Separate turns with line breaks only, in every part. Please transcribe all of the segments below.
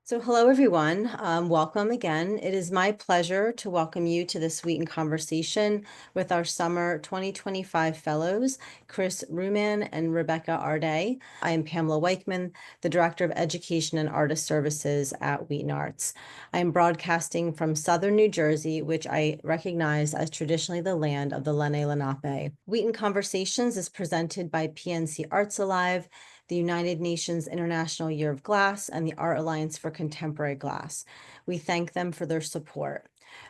So hello, everyone. Welcome again. It is my pleasure to welcome you to this Wheaton conversation with our summer 2025 fellows, Kris Rumman and Rebecca Arday. I am Pamela Weichman, the Director of Education and Artist Services at WheatonArts. I am broadcasting from Southern New Jersey, which I recognize as traditionally the land of the Lenni Lenape. Wheaton Conversations is presented by PNC Arts Alive, the United Nations International Year of Glass, and the Art Alliance for Contemporary Glass. We thank them for their support.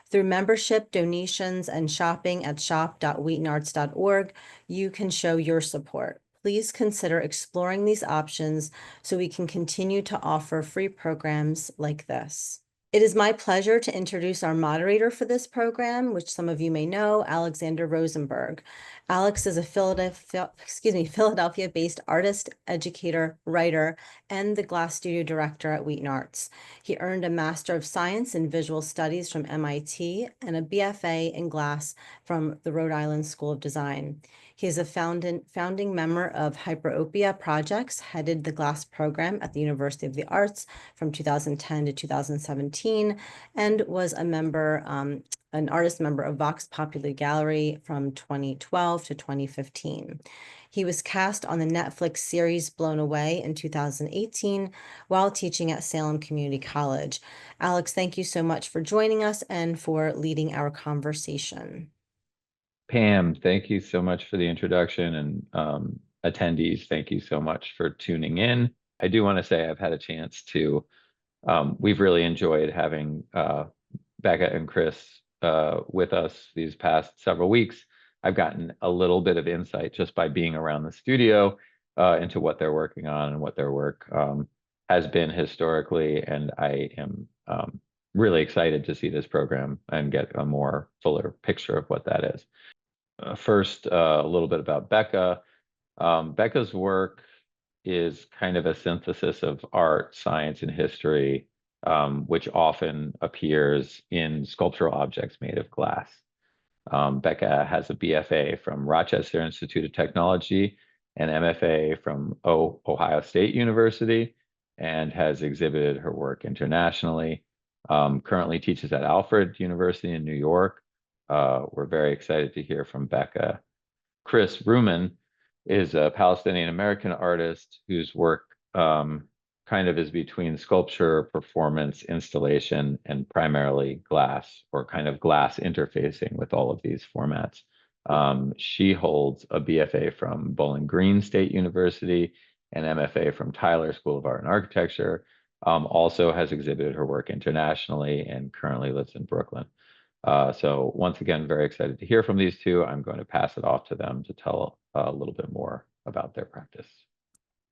Through membership, donations, and shopping at shop.wheatonarts.org, you can show your support. Please consider exploring these options so we can continue to offer free programs like this. It is my pleasure to introduce our moderator for this program, which some of you may know, Alexander Rosenberg. Alex is a Philadelphia-based artist, educator, writer, and the glass studio director at WheatonArts. He earned a Master of Science in Visual Studies from MIT and a BFA in glass from the Rhode Island School of Design. He is a founding member of Hyperopia Projects, headed the glass program at the University of the Arts from 2010 to 2017, and was a member, an artist member of Vox Populi Gallery from 2012 to 2015. He was cast on the Netflix series Blown Away in 2018 while teaching at Salem Community College. Alex, thank you so much for joining us and for leading our conversation.
Pam, thank you so much for the introduction, and attendees, thank you so much for tuning in. I do want to say I've had a chance to, we've really enjoyed having Becca and Kris with us these past several weeks. I've gotten a little bit of insight just by being around the studio into what they're working on and what their work has been historically, and I am really excited to see this program and get a more fuller picture of what that is. First, a little bit about Becca. Becca's work is kind of a synthesis of art, science, and history, which often appears in sculptural objects made of glass. Becca has a BFA from Rochester Institute of Technology, an MFA from Ohio State University, and has exhibited her work internationally. Currently teaches at Alfred University in New York. We're very excited to hear from Becca. Kris Rumman is a Palestinian-American artist whose work kind of is between sculpture, performance, installation, and primarily glass, or kind of glass interfacing with all of these formats. She holds a BFA from Bowling Green State University, an MFA from Tyler School of Art and Architecture, also has exhibited her work internationally and currently lives in Brooklyn. So once again, very excited to hear from these two. I'm going to pass it off to them to tell a little bit more about their practice.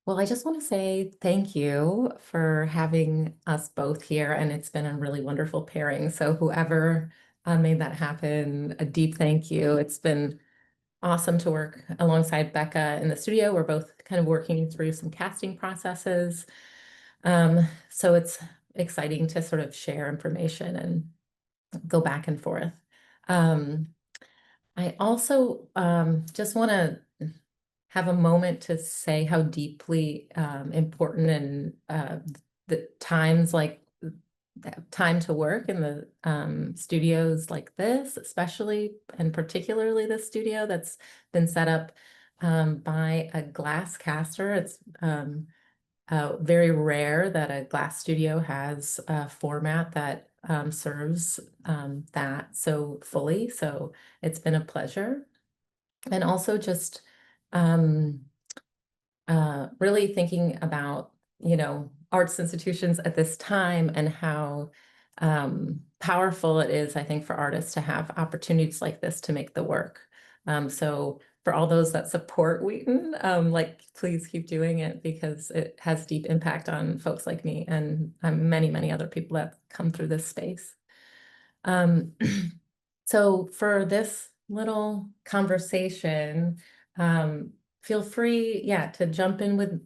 Well, I just want to say thank you for having us both here, and it's been a really wonderful pairing. So whoever made that happen, a deep thank you. It's been awesome to work alongside Becca in the studio. We're both kind of working through some casting processes. So it's exciting to sort of share information and go back and forth. I also just want to have a moment to say how deeply important and the times like time to work in the studios like this, especially and particularly this studio that's been set up by a glass caster. It's very rare that a glass studio has a format that serves that so fully. So it's been a pleasure. And also just really thinking about, arts institutions at this time and how powerful it is, I think, for artists to have opportunities like this to make the work. So for all those that support Wheaton, please keep doing it, because it has deep impact on folks like me and many, many other people that come through this space. So for this little conversation, feel free, to jump in with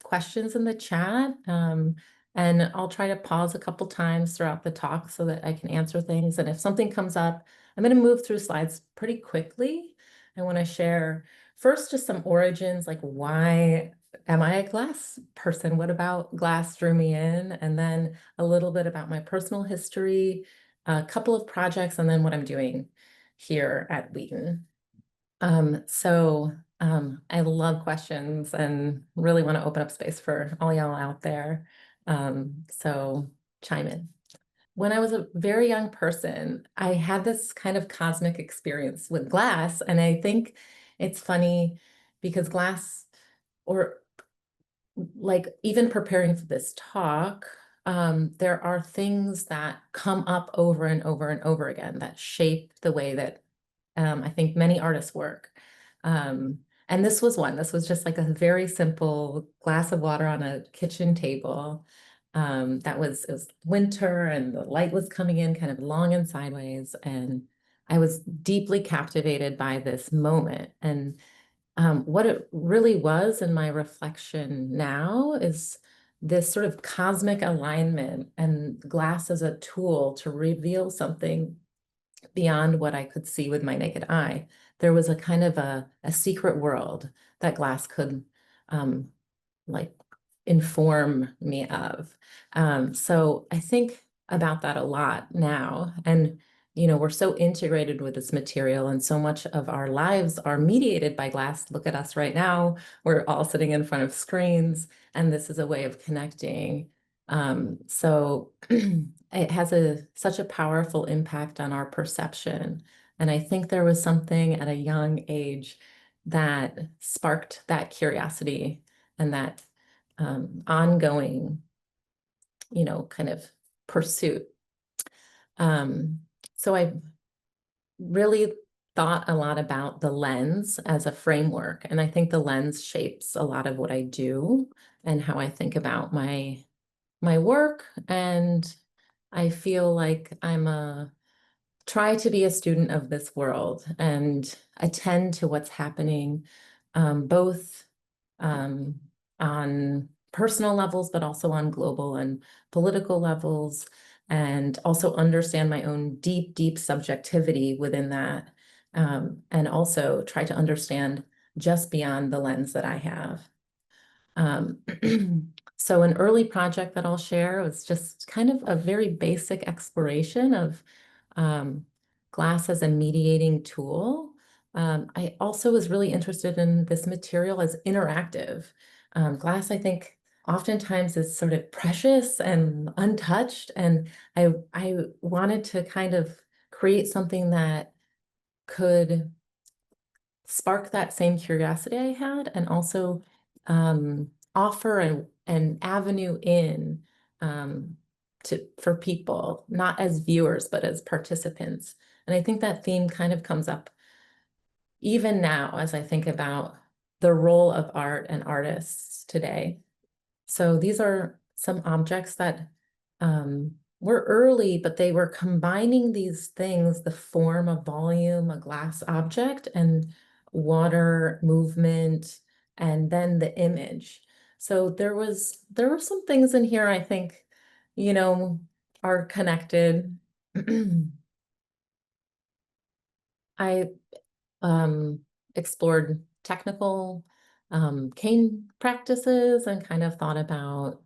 questions in the chat. And I'll try to pause a couple times throughout the talk so that I can answer things. And if something comes up, I'm going to move through slides pretty quickly. I want to share first just some origins, like why am I a glass person? What about glass drew me in? And then a little bit about my personal history, a couple of projects, and then what I'm doing here at Wheaton. I love questions and really want to open up space for all y'all out there. So chime in. When I was a very young person, I had this kind of cosmic experience with glass, and I think it's funny because glass, or like even preparing for this talk, there are things that come up over and over and over again that shape the way that I think many artists work. And this was one. This was just like a very simple glass of water on a kitchen table. It was winter and the light was coming in kind of long and sideways. And I was deeply captivated by this moment. And what it really was in my reflection now is this sort of cosmic alignment and glass as a tool to reveal something beyond what I could see with my naked eye. There was a kind of a secret world that glass could um, like inform me of. So I think about that a lot now. And, you know, we're so integrated with this material, and so much of our lives are mediated by glass. Look at us right now. We're all sitting in front of screens, and this is a way of connecting. So it has such a powerful impact on our perception. And I think there was something at a young age that sparked that curiosity and that ongoing, you know, kind of pursuit. So I really thought a lot about the lens as a framework, and I think the lens shapes a lot of what I do and how I think about my work. And I feel like try to be a student of this world and attend to what's happening, both um, on personal levels, but also on global and political levels, and also understand my own deep, deep subjectivity within that, and also try to understand just beyond the lens that I have. Um, so an early project that I'll share was just kind of a very basic exploration of um, glass as a mediating tool. I also was really interested in this material as interactive. Glass, I think, oftentimes is sort of precious and untouched, and I wanted to kind of create something that could spark that same curiosity I had, and also offer an avenue in for people, not as viewers, but as participants. And I think that theme kind of comes up even now as I think about the role of art and artists today. So these are some objects that were early, but they were combining these things, the form, a volume, a glass object, and water movement, and then the image. So there were some things in here I think, you know, are connected. I explored technical cane practices and kind of thought about,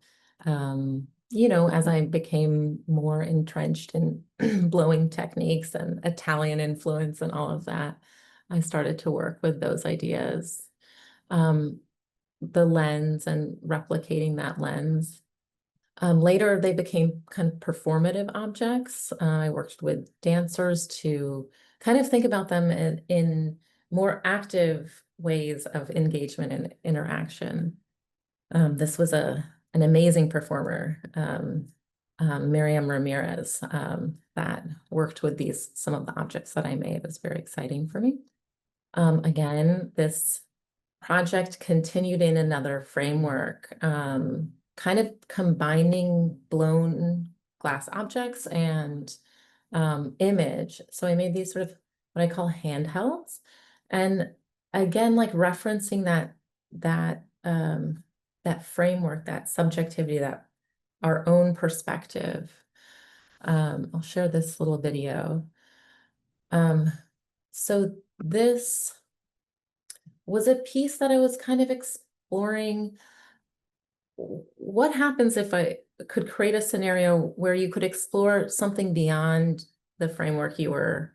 you know, as I became more entrenched in blowing techniques and Italian influence and all of that, I started to work with those ideas. The lens and replicating that lens. Later, they became kind of performative objects. I worked with dancers to kind of think about them in more active ways of engagement and interaction. This was an amazing performer, Miriam Ramirez, that worked with some of the objects that I made. It was very exciting for me. Again, this project continued in another framework, kind of combining blown glass objects and image. So I made these sort of what I call handhelds. And again, like referencing that framework, that subjectivity, that our own perspective. I'll share this little video. So this was a piece that I was kind of exploring what happens if I could create a scenario where you could explore something beyond the framework you were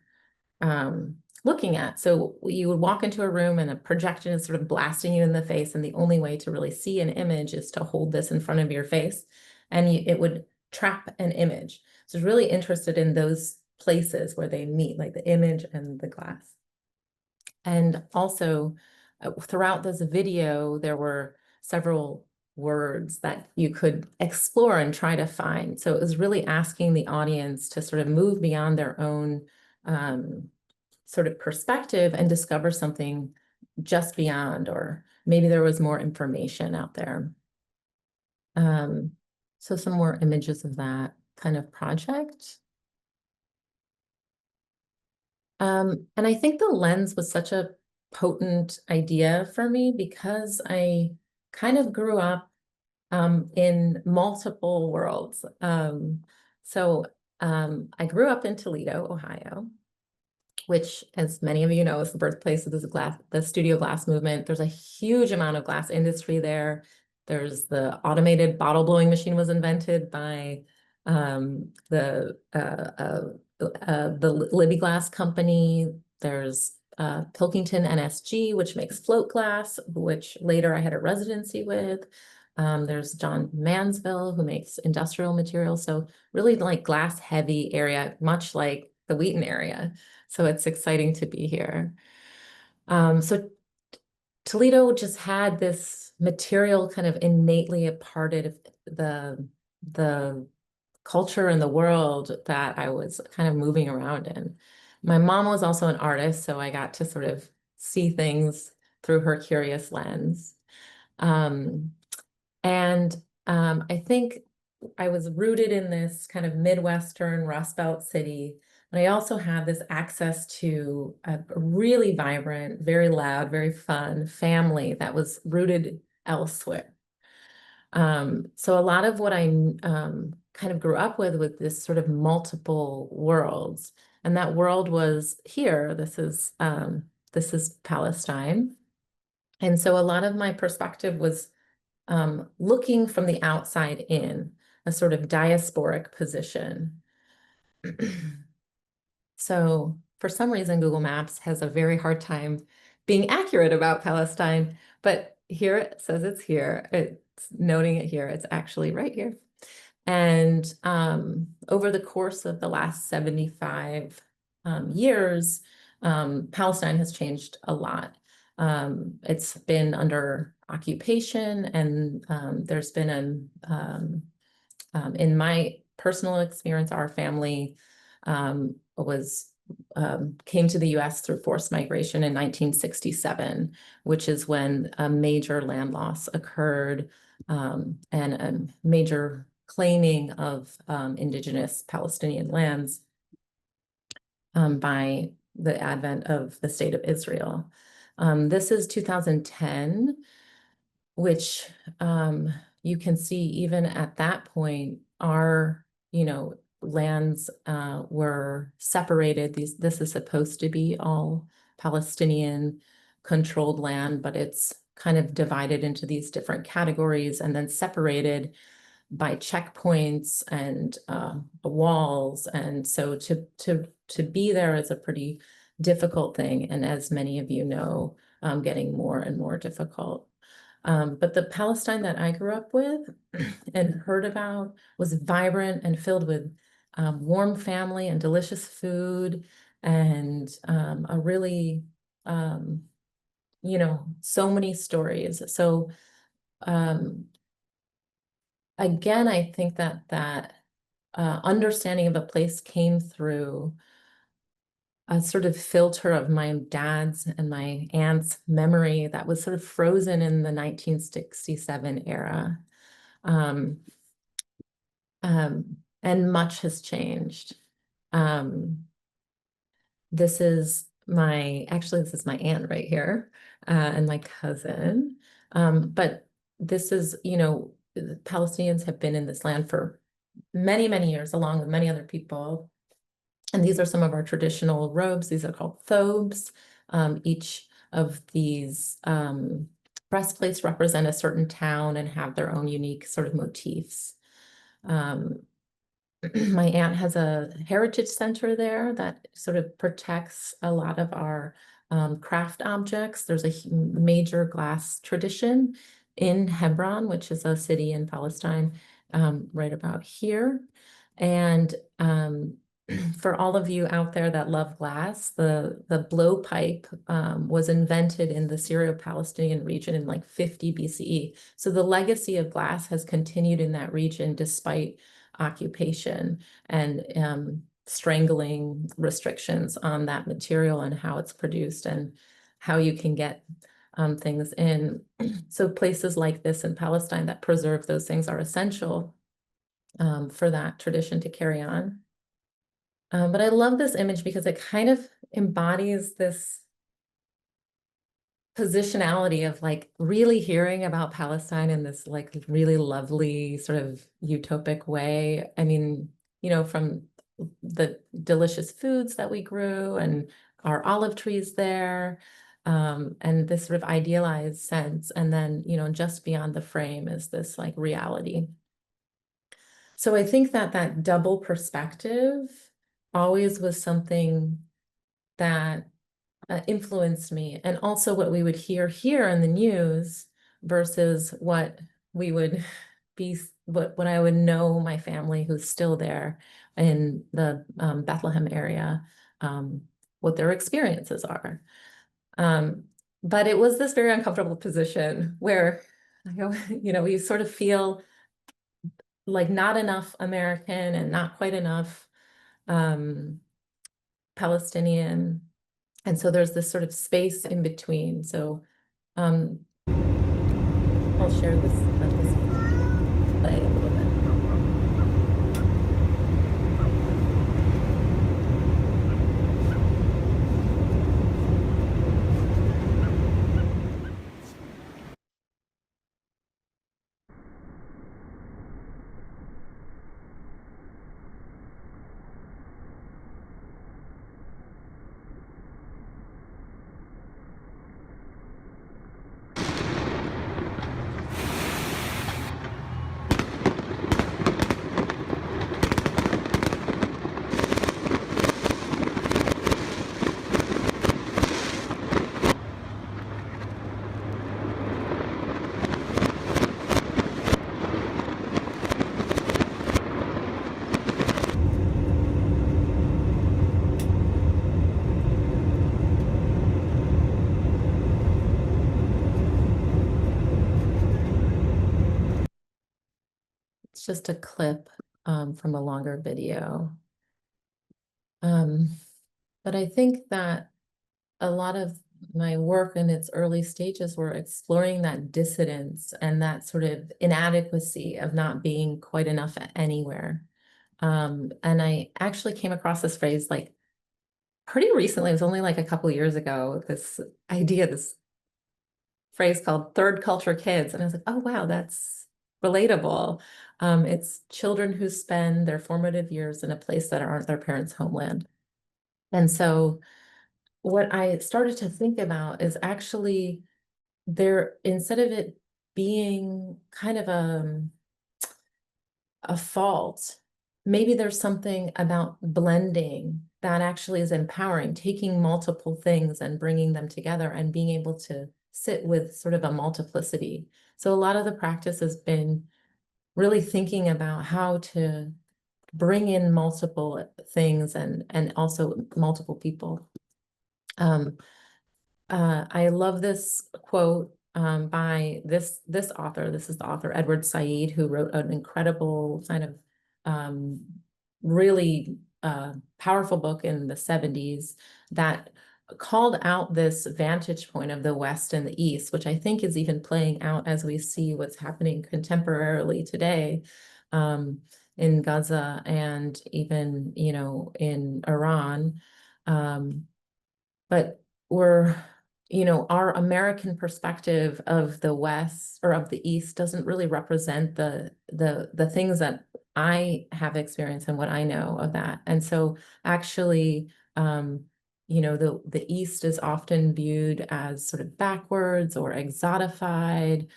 looking at. So you would walk into a room and a projection is sort of blasting you in the face, and the only way to really see an image is to hold this in front of your face, and it would trap an image. So I was really interested in those places where they meet, like the image and the glass. And also throughout this video, there were several words that you could explore and try to find. So it was really asking the audience to sort of move beyond their own sort of perspective and discover something just beyond, or maybe there was more information out there. So some more images of that kind of project. And I think the lens was such a potent idea for me because I kind of grew up in multiple worlds. I grew up in Toledo, Ohio, which, as many of you know, is the birthplace of the studio glass movement. There's a huge amount of glass industry there. There's the automated bottle blowing machine was invented by the Libby Glass Company. There's Pilkington NSG, which makes float glass, which later I had a residency with. There's John Mansville, who makes industrial materials. So really like glass heavy area, much like the Wheaton area. So it's exciting to be here. So Toledo just had this material kind of innately a part of the culture in the world that I was kind of moving around in. My mom was also an artist, so I got to sort of see things through her curious lens. I think I was rooted in this kind of Midwestern Rust Belt city. And I also had this access to a really vibrant, very loud, very fun family that was rooted elsewhere. So a lot of what I kind of grew up with this sort of multiple worlds. And that world was here. This is Palestine. And so a lot of my perspective was looking from the outside in, a sort of diasporic position. So for some reason, Google Maps has a very hard time being accurate about Palestine, but here it says it's here. It's noting it here. It's actually right here. And over the course of the last 75 years, Palestine has changed a lot. It's been under occupation, and there's been in my personal experience, our family came to the U.S. through forced migration in 1967, which is when a major land loss occurred and a major claiming of indigenous Palestinian lands by the advent of the state of Israel. This is 2010, which you can see even at that point, our, lands were separated. This is supposed to be all Palestinian controlled land, but it's kind of divided into these different categories and then separated by checkpoints and walls. And so to be there is a pretty difficult thing. And as many of you know, getting more and more difficult. But the Palestine that I grew up with and heard about was vibrant and filled with warm family and delicious food and a really, so many stories. So again, I think that understanding of a place came through a sort of filter of my dad's and my aunt's memory that was sort of frozen in the 1967 era. And much has changed. This is my aunt right here, and my cousin. But this is, the Palestinians have been in this land for many, many years, along with many other people. And these are some of our traditional robes. These are called thobes. Each of these breastplates represent a certain town and have their own unique sort of motifs. My aunt has a heritage center there that sort of protects a lot of our craft objects. There's a major glass tradition in Hebron, which is a city in Palestine, right about here. And for all of you out there that love glass, the blowpipe was invented in the Syro-Palestinian region in like 50 BCE. So the legacy of glass has continued in that region despite occupation and strangling restrictions on that material and how it's produced and how you can get things in. So places like this in Palestine that preserve those things are essential for that tradition to carry on. But I love this image because it kind of embodies this positionality of like really hearing about Palestine in this like really lovely sort of utopic way. I mean, you know, from the delicious foods that we grew and our olive trees there, and this sort of idealized sense. And then, you know, just beyond the frame is this like reality. So I think that that double perspective always was something that influenced me, and also what we would hear here in the news versus what we would be, what I would know my family who's still there in the Bethlehem area, what their experiences are. But it was this very uncomfortable position where, you know, we sort of feel like not enough American and not quite enough Palestinian. And so there's this sort of space in between. So I'll share this, let this play a little bit. It's just a clip from a longer video. But I think that a lot of my work in its early stages were exploring that dissidence and that sort of inadequacy of not being quite enough anywhere. And I actually came across this phrase like pretty recently. It was only like a couple years ago, this idea, this phrase called third culture kids. And I was like, oh, wow, that's relatable. It's children who spend their formative years in a place that aren't their parents' homeland. And so what I started to think about is actually there, instead of it being kind of a fault, maybe there's something about blending that actually is empowering, taking multiple things and bringing them together and being able to sit with sort of a multiplicity. So a lot of the practice has been really thinking about how to bring in multiple things and also multiple people. I love this quote by this author. This is the author Edward Said, who wrote an incredible kind of really powerful book in the 70s that called out this vantage point of the West and the East, which I think is even playing out as we see what's happening contemporarily today in Gaza and even, you know, in Iran. But we're, you know, our American perspective of the West or of the East doesn't really represent the things that I have experienced and what I know of that. And so actually you know, the East is often viewed as sort of backwards or exotified.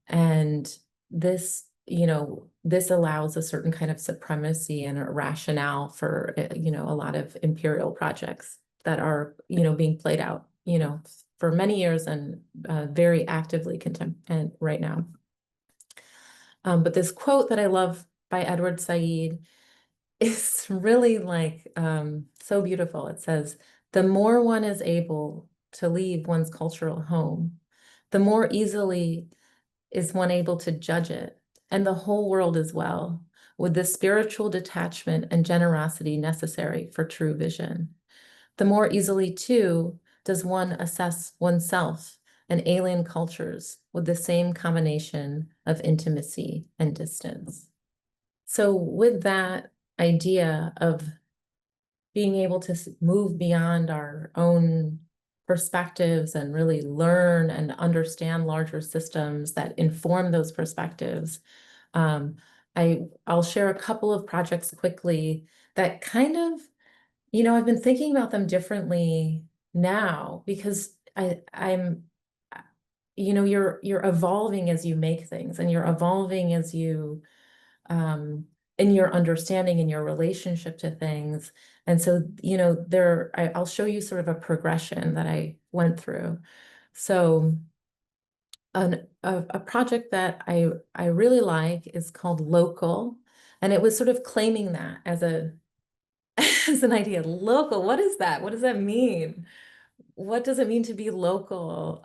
And this, you know, this allows a certain kind of supremacy and a rationale for, you know, a lot of imperial projects that are, you know, being played out, you know, for many years and very actively and right now. But this quote that I love by Edward Said is really like so beautiful. It says, "The more one is able to leave one's cultural home, the more easily is one able to judge it, and the whole world as well, with the spiritual detachment and generosity necessary for true vision. The more easily, too, does one assess oneself and alien cultures with the same combination of intimacy and distance." So with that idea of being able to move beyond our own perspectives and really learn and understand larger systems that inform those perspectives, um, I'll share a couple of projects quickly that kind of, you know, I've been thinking about them differently now because I'm, you know, you're evolving as you make things, and you're evolving as you um, in your understanding and your relationship to things. And so, you know, I'll show you sort of a progression that I went through. So a project that I really like is called Local. And it was sort of claiming that as a as an idea. Local, what is that? What does that mean? What does it mean to be local?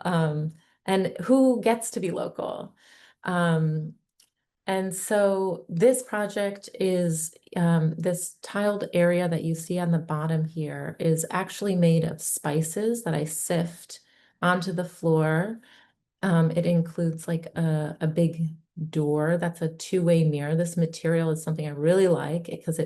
And who gets to be local? Um, and so this project is this tiled area that you see on the bottom here is actually made of spices that I sift onto the floor. It includes like a big door that's a two-way mirror. This material is something I really like because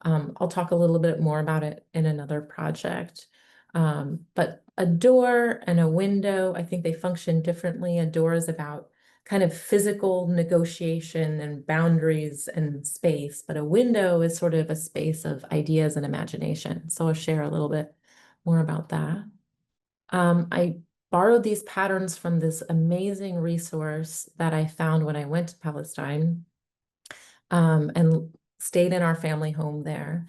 I'll talk a little bit more about it in another project. But a door and a window, I think they function differently. A door is about kind of physical negotiation and boundaries and space, but a window is sort of a space of ideas and imagination. So I'll share a little bit more about that. I borrowed these patterns from this amazing resource that I found when I went to Palestine, and stayed in our family home there.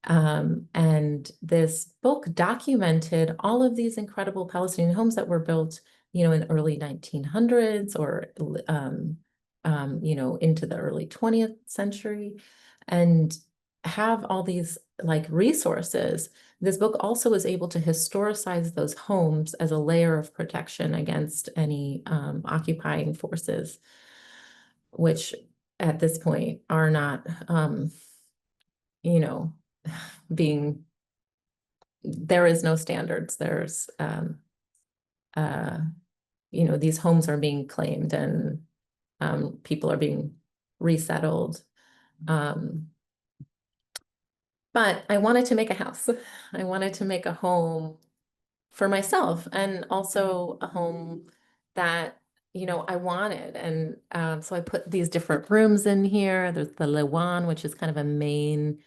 And this book documented all of these incredible Palestinian homes that were built, you know, in early 1900s or, you know, into the early 20th century, and have all these like resources. This book also was able to historicize those homes as a layer of protection against any occupying forces, which at this point are not, you know, being, there is no standards. There's, uh, you know, these homes are being claimed and people are being resettled. But I wanted to make a house. I wanted to make a home for myself and also a home that, you know, I wanted. And so I put these different rooms in here. There's the Lewan, which is kind of a main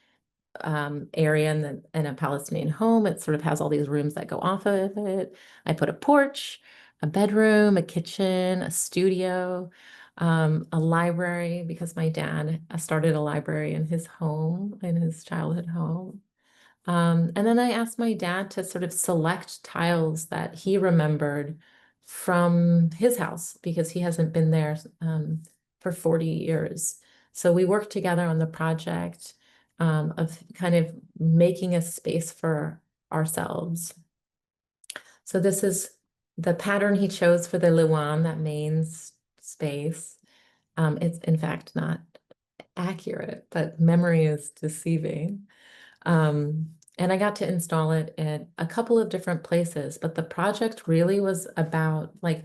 area in a Palestinian home. It sort of has all these rooms that go off of it. I put a porch, a bedroom, a kitchen, a studio, a library, because my dad started a library in his home, in his childhood home. And then I asked my dad to sort of select tiles that he remembered from his house because he hasn't been there for 40 years. So we worked together on the project of kind of making a space for ourselves. So this is the pattern he chose for the Lewan, that main space. It's in fact not accurate, but memory is deceiving. And I got to install it in a couple of different places, but the project really was about like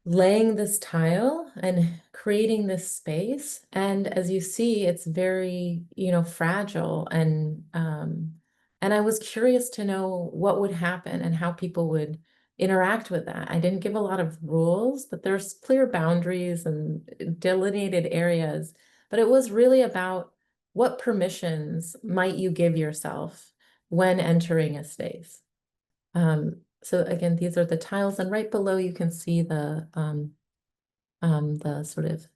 laying this tile and creating this space. And as you see, it's very, you know, fragile. And I was curious to know what would happen and how people would interact with that. I didn't give a lot of rules, but there's clear boundaries and delineated areas. But it was really about what permissions might you give yourself when entering a space. So again, these are the tiles, and right below you can see the sort of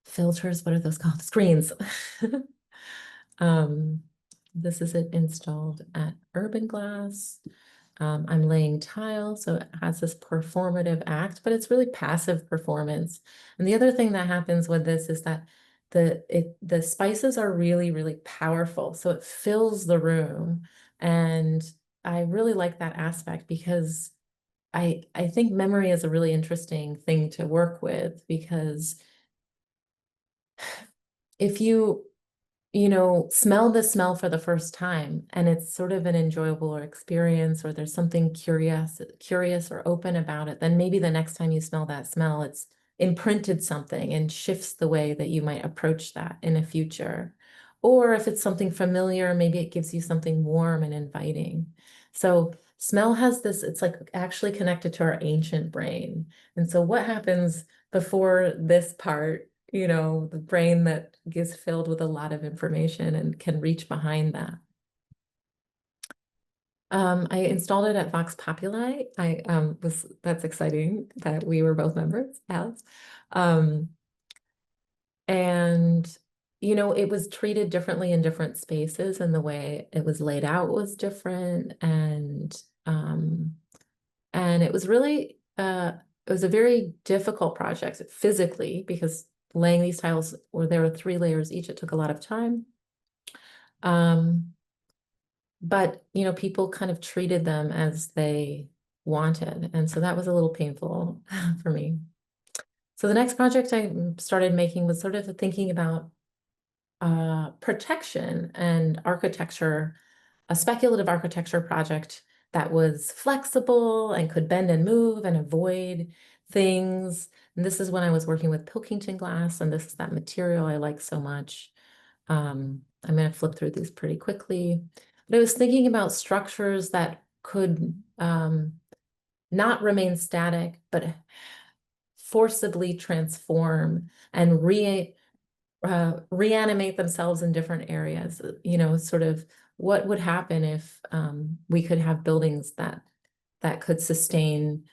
filters. What are those called? Screens. This is it installed at Urban Glass. I'm laying tile, so it has this performative act, but it's really passive performance. And the other thing that happens with this is that the spices are really, really powerful. So it fills the room. And I really like that aspect because I think memory is a really interesting thing to work with, because if you smell the smell for the first time and it's sort of an enjoyable experience, or there's something curious or open about it, then maybe the next time you smell that smell, it's imprinted something and shifts the way that you might approach that in the future. Or if it's something familiar, maybe it gives you something warm and inviting. So smell has this, it's like actually connected to our ancient brain. And so what happens before this part, the brain that gets filled with a lot of information and can reach behind that. I installed it at Vox Populi. That's exciting that we were both members, Alex. And it was treated differently in different spaces, and the way it was laid out was different. And it was really it was a very difficult project physically, because laying these tiles, there were 3 layers each, it took a lot of time. But people kind of treated them as they wanted, and so that was a little painful for me. So the next project I started making was sort of thinking about protection and architecture, a speculative architecture project that was flexible and could bend and move and avoid things. And this is when I was working with Pilkington glass, and this is that material I like so much. I'm going to flip through these pretty quickly. But I was thinking about structures that could not remain static, but forcibly transform and reanimate themselves in different areas. Sort of what would happen if we could have buildings that could sustain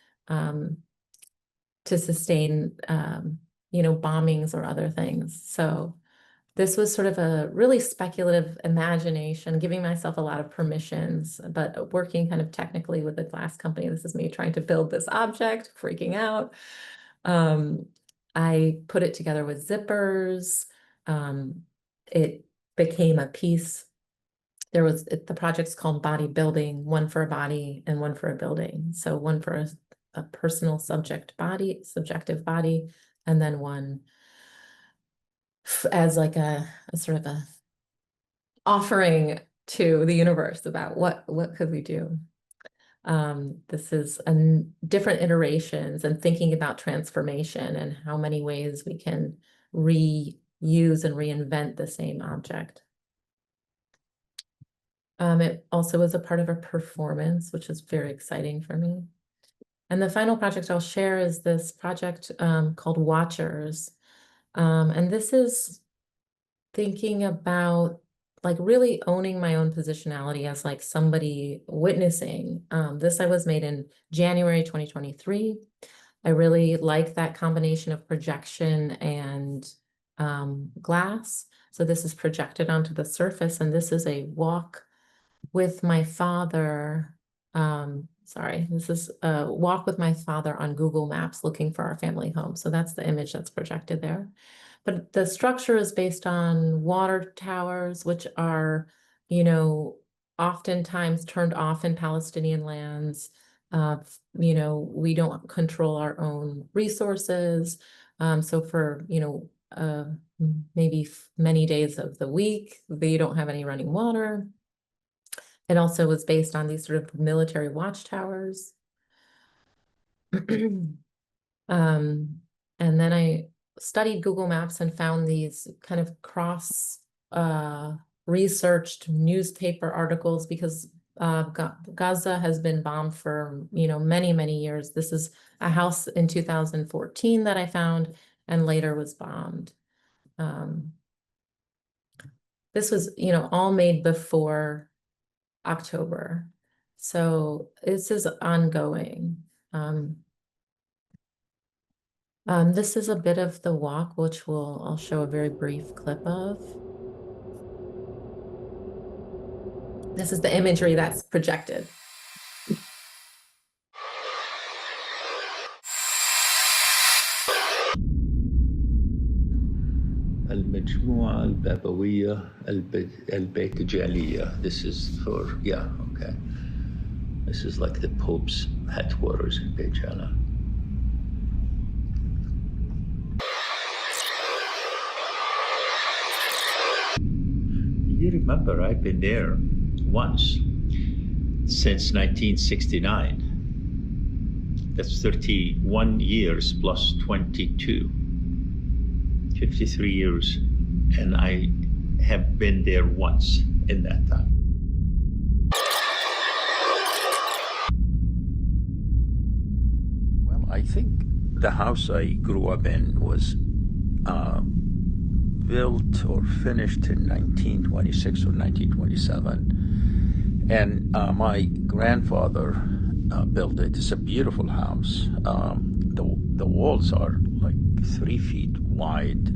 bombings or other things. So this was sort of a really speculative imagination, giving myself a lot of permissions, but working kind of technically with the glass company. This is me trying to build this object, freaking out. I put it together with zippers. It became a piece. The project's called Body Building, one for a body and one for a building. So one for a personal subjective body, and then one as like a sort of a offering to the universe about what could we do. This is different iterations and thinking about transformation and how many ways we can reuse and reinvent the same object. It also was a part of a performance, which is very exciting for me. And the final project I'll share is this project called Watchers. And this is thinking about like really owning my own positionality as like somebody witnessing. This I was made in January 2023. I really like that combination of projection and glass. So this is projected onto the surface, and this is a walk with my father. This is a walk with my father on Google Maps looking for our family home. So that's the image that's projected there. But the structure is based on water towers, which are, oftentimes turned off in Palestinian lands. We don't control our own resources. So for, maybe many days of the week, they don't have any running water. It also was based on these sort of military watchtowers. And then I studied Google Maps and found these kind of cross researched newspaper articles, because Gaza has been bombed for many, many years. This is a house in 2014 that I found and later was bombed. this was, all made before October. So this is ongoing. This is a bit of the walk, which I'll show a very brief clip of. This is the imagery that's projected.
المجموعة البابوية البيتجالية. This is for, yeah, okay. This is like the Pope's headquarters in Bejala. You remember, I've been there once since 1969. That's 31 years plus 22. 53 years, and I have been there once in that time. Well, I think the house I grew up in was built or finished in 1926 or 1927, and my grandfather built it. It's a beautiful house. The walls are like 3 feet wide,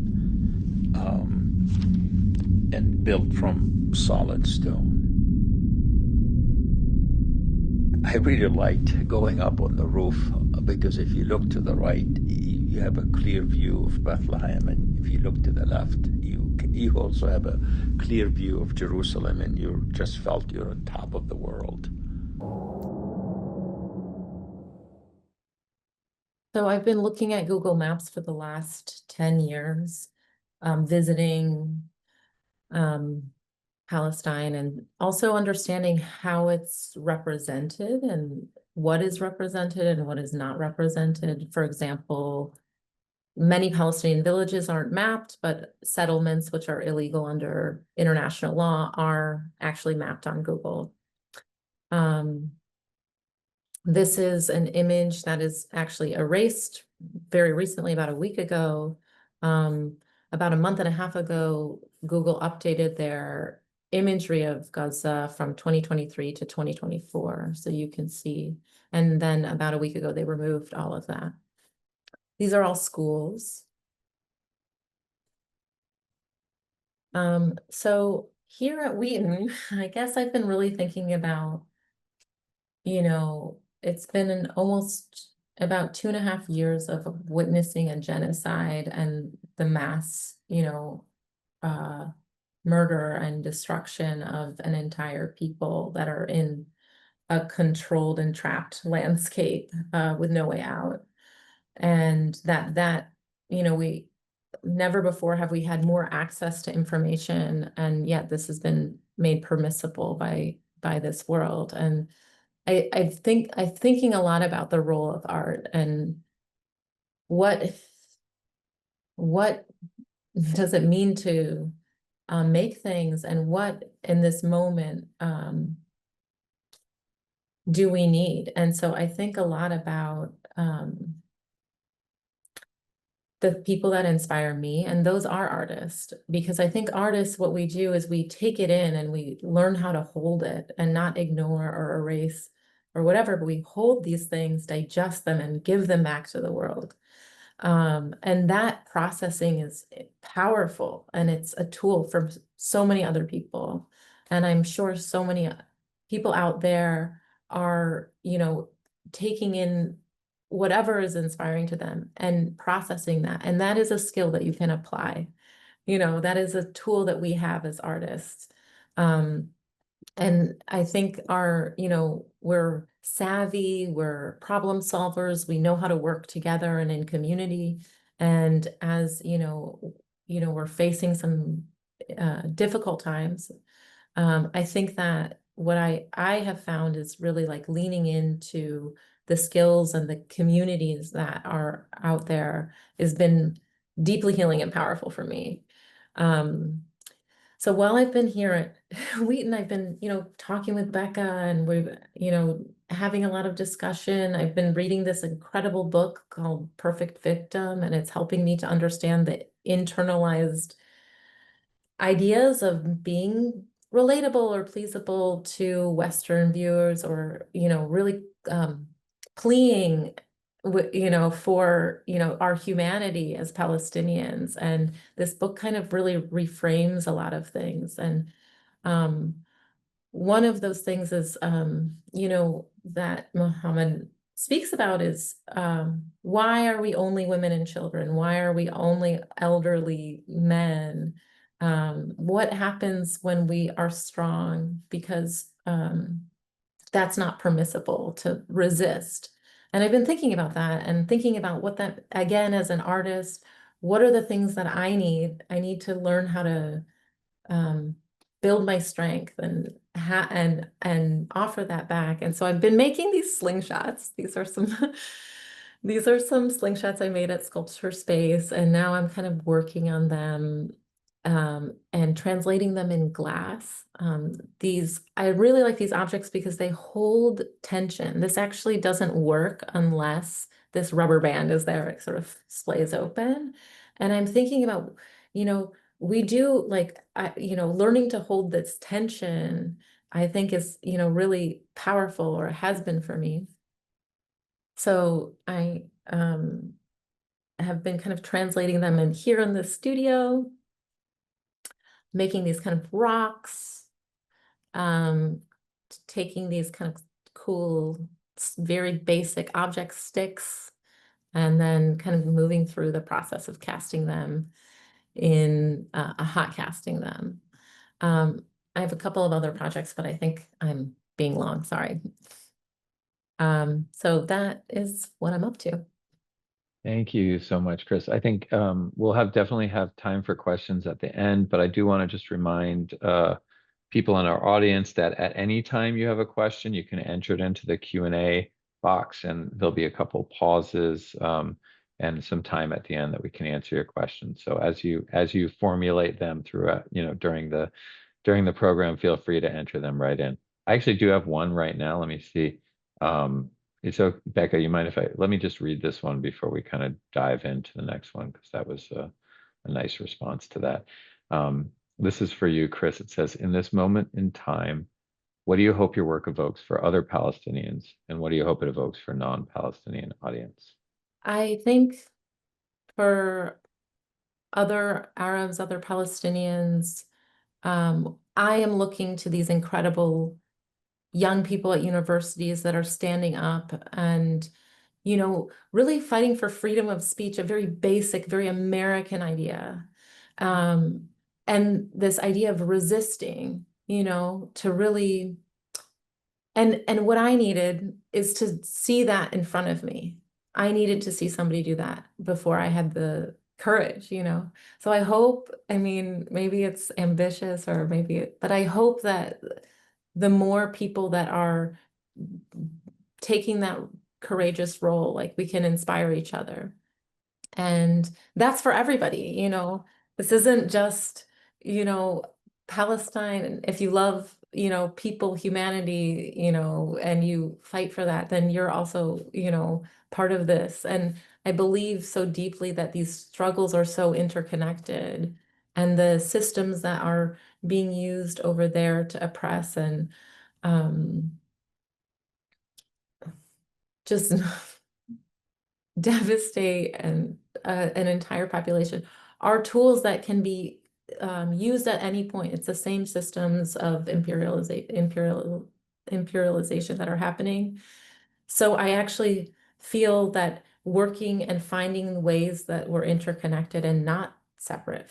and built from solid stone. I really liked going up on the roof because if you look to the right, you have a clear view of Bethlehem, and if you look to the left, you also have a clear view of Jerusalem, and you just felt you're on top of the world.
So I've been looking at Google Maps for the last 10 years, visiting Palestine, and also understanding how it's represented and what is represented and what is not represented. For example, many Palestinian villages aren't mapped, but settlements, which are illegal under international law, are actually mapped on Google. This is an image that is actually erased very recently, about a week ago. About a month and a half ago, Google updated their imagery of Gaza from 2023 to 2024, so you can see. And then about a week ago, they removed all of that. These are all schools. So here at Wheaton, I guess I've been really thinking about, it's been almost about 2.5 years of witnessing a genocide and the mass, murder and destruction of an entire people that are in a controlled and trapped landscape with no way out. And that we never before have we had more access to information, and yet this has been made permissible by this world. And I'm thinking a lot about the role of art and what does it mean to make things, and what in this moment do we need? And so I think a lot about the people that inspire me, and those are artists, because I think artists, what we do is we take it in and we learn how to hold it and not ignore or erase or whatever, but we hold these things, digest them, and give them back to the world. And that processing is powerful, and it's a tool for so many other people. And I'm sure so many people out there are, taking in whatever is inspiring to them and processing that. And that is a skill that you can apply. That is a tool that we have as artists. And I think we're savvy, we're problem solvers, we know how to work together and in community. And as we're facing some difficult times, I think that what I have found is really like leaning into the skills and the communities that are out there has been deeply healing and powerful for me. So while I've been here at Wheaton, I've been, talking with Becca, and we're, having a lot of discussion. I've been reading this incredible book called Perfect Victim, and it's helping me to understand the internalized ideas of being relatable or pleasable to Western viewers, or, really pleading for, our humanity as Palestinians. And this book kind of really reframes a lot of things. And one of those things is, that Muhammad speaks about is, why are we only women and children? Why are we only elderly men? What happens when we are strong? Because that's not permissible to resist. And I've been thinking about that and thinking about what that, again, as an artist, what are the things that I need? I need to learn how to build my strength and offer that back. And so I've been making these slingshots. These are some these are some slingshots I made at Sculpture Space, and now I'm kind of working on them and translating them in glass. I really like these objects because they hold tension. This actually doesn't work unless this rubber band is there. It sort of splays open. And I'm thinking about, we do like, learning to hold this tension, I think is, really powerful, or has been for me. So I have been kind of translating them in here in the studio, making these kind of rocks, taking these kind of cool, very basic object sticks, and then kind of moving through the process of casting them in a hot casting them. I have a couple of other projects, but I think I'm being long, sorry. So that is what I'm up to.
Thank you so much, Kris. I think we'll definitely have time for questions at the end, but I do want to just remind people in our audience that at any time you have a question, you can enter it into the Q&A box, and there'll be a couple pauses and some time at the end that we can answer your questions. So as you formulate them throughout, during the program, feel free to enter them right in. I actually do have one right now. Let me see. So Becca, you mind if let me just read this one before we kind of dive into the next one, because that was a nice response to that. This is for you, Kris. It says, in this moment in time, what do you hope your work evokes for other Palestinians? And what do you hope it evokes for non-Palestinian audience?
I think for other Arabs, other Palestinians, I am looking to these incredible young people at universities that are standing up and, really fighting for freedom of speech, a very basic, very American idea. And this idea of resisting, to really, and what I needed is to see that in front of me. I needed to see somebody do that before I had the courage, So I hope, maybe it's ambitious, or but I hope that the more people that are taking that courageous role, like, we can inspire each other. And that's for everybody, this isn't just, Palestine. If you love, people, humanity, and you fight for that, then you're also, part of this. And I believe so deeply that these struggles are so interconnected, and the systems that are being used over there to oppress and just devastate an entire population are tools that can be used at any point. It's the same systems of imperialization that are happening. So I actually feel that working and finding ways that we're interconnected and not separate,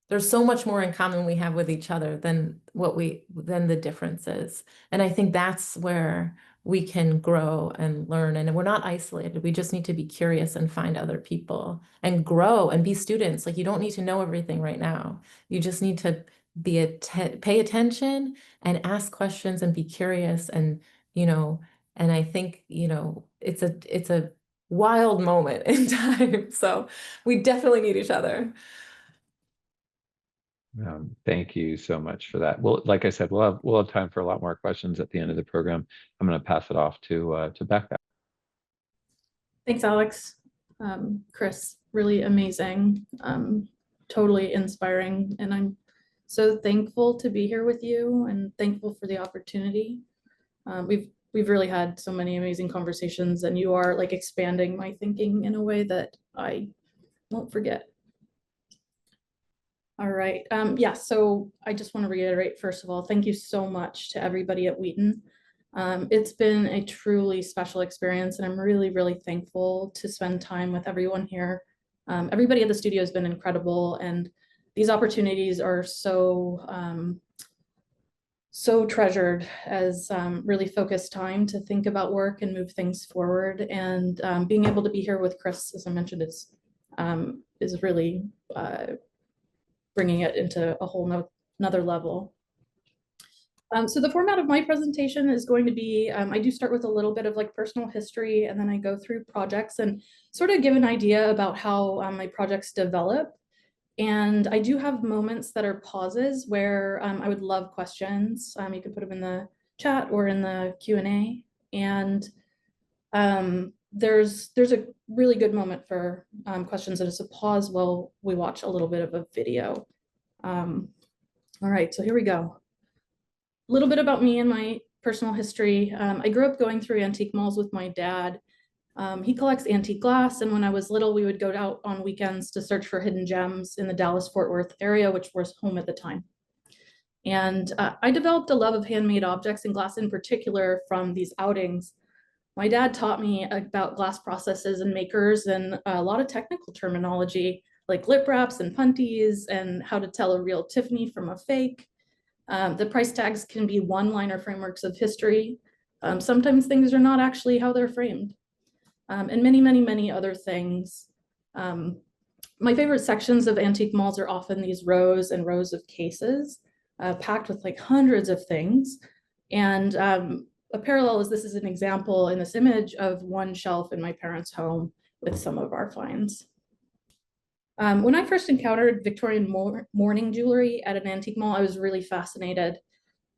there's so much more in common we have with each other than the differences. And I think that's where we can grow and learn. And we're not isolated. We just need to be curious and find other people and grow and be students. Like, you don't need to know everything right now. You just need to pay attention and ask questions and be curious. And, and I think, it's a wild moment in time. So we definitely need each other.
Thank you so much for that. Well, like I said, we'll have time for a lot more questions at the end of the program. I'm going to pass it off to Becca.
Thanks, Alex. Kris, really amazing. totally inspiring. And I'm so thankful to be here with you and thankful for the opportunity. We've really had so many amazing conversations, and you are like expanding my thinking in a way that I won't forget. All right. Yeah, so I just want to reiterate, first of all, thank you so much to everybody at Wheaton. It's been a truly special experience, and I'm really, really thankful to spend time with everyone here. Everybody at the studio has been incredible, and these opportunities are so treasured as really focused time to think about work and move things forward. And being able to be here with Kris, as I mentioned, is really bringing it into a whole another level. So the format of my presentation is going to be, I do start with a little bit of like personal history, and then I go through projects and sort of give an idea about how my projects develop. And I do have moments that are pauses where I would love questions. You can put them in the chat or in the Q&A. And there's a really good moment for questions, and it's a pause while we watch a little bit of a video. All right, so here we go. A little bit about me and my personal history. I grew up going through antique malls with my dad. He collects antique glass, and when I was little, we would go out on weekends to search for hidden gems in the Dallas-Fort Worth area, which was home at the time. And I developed a love of handmade objects and glass in particular from these outings. My dad taught me about glass processes and makers and a lot of technical terminology like lip wraps and punties and how to tell a real Tiffany from a fake. The price tags can be one-liner frameworks of history. Sometimes things are not actually how they're framed. And many, many, many other things. My favorite sections of antique malls are often these rows and rows of cases packed with like hundreds of things. And a parallel is this is an example in this image of one shelf in my parents' home with some of our finds. When I first encountered Victorian mourning jewelry at an antique mall, I was really fascinated.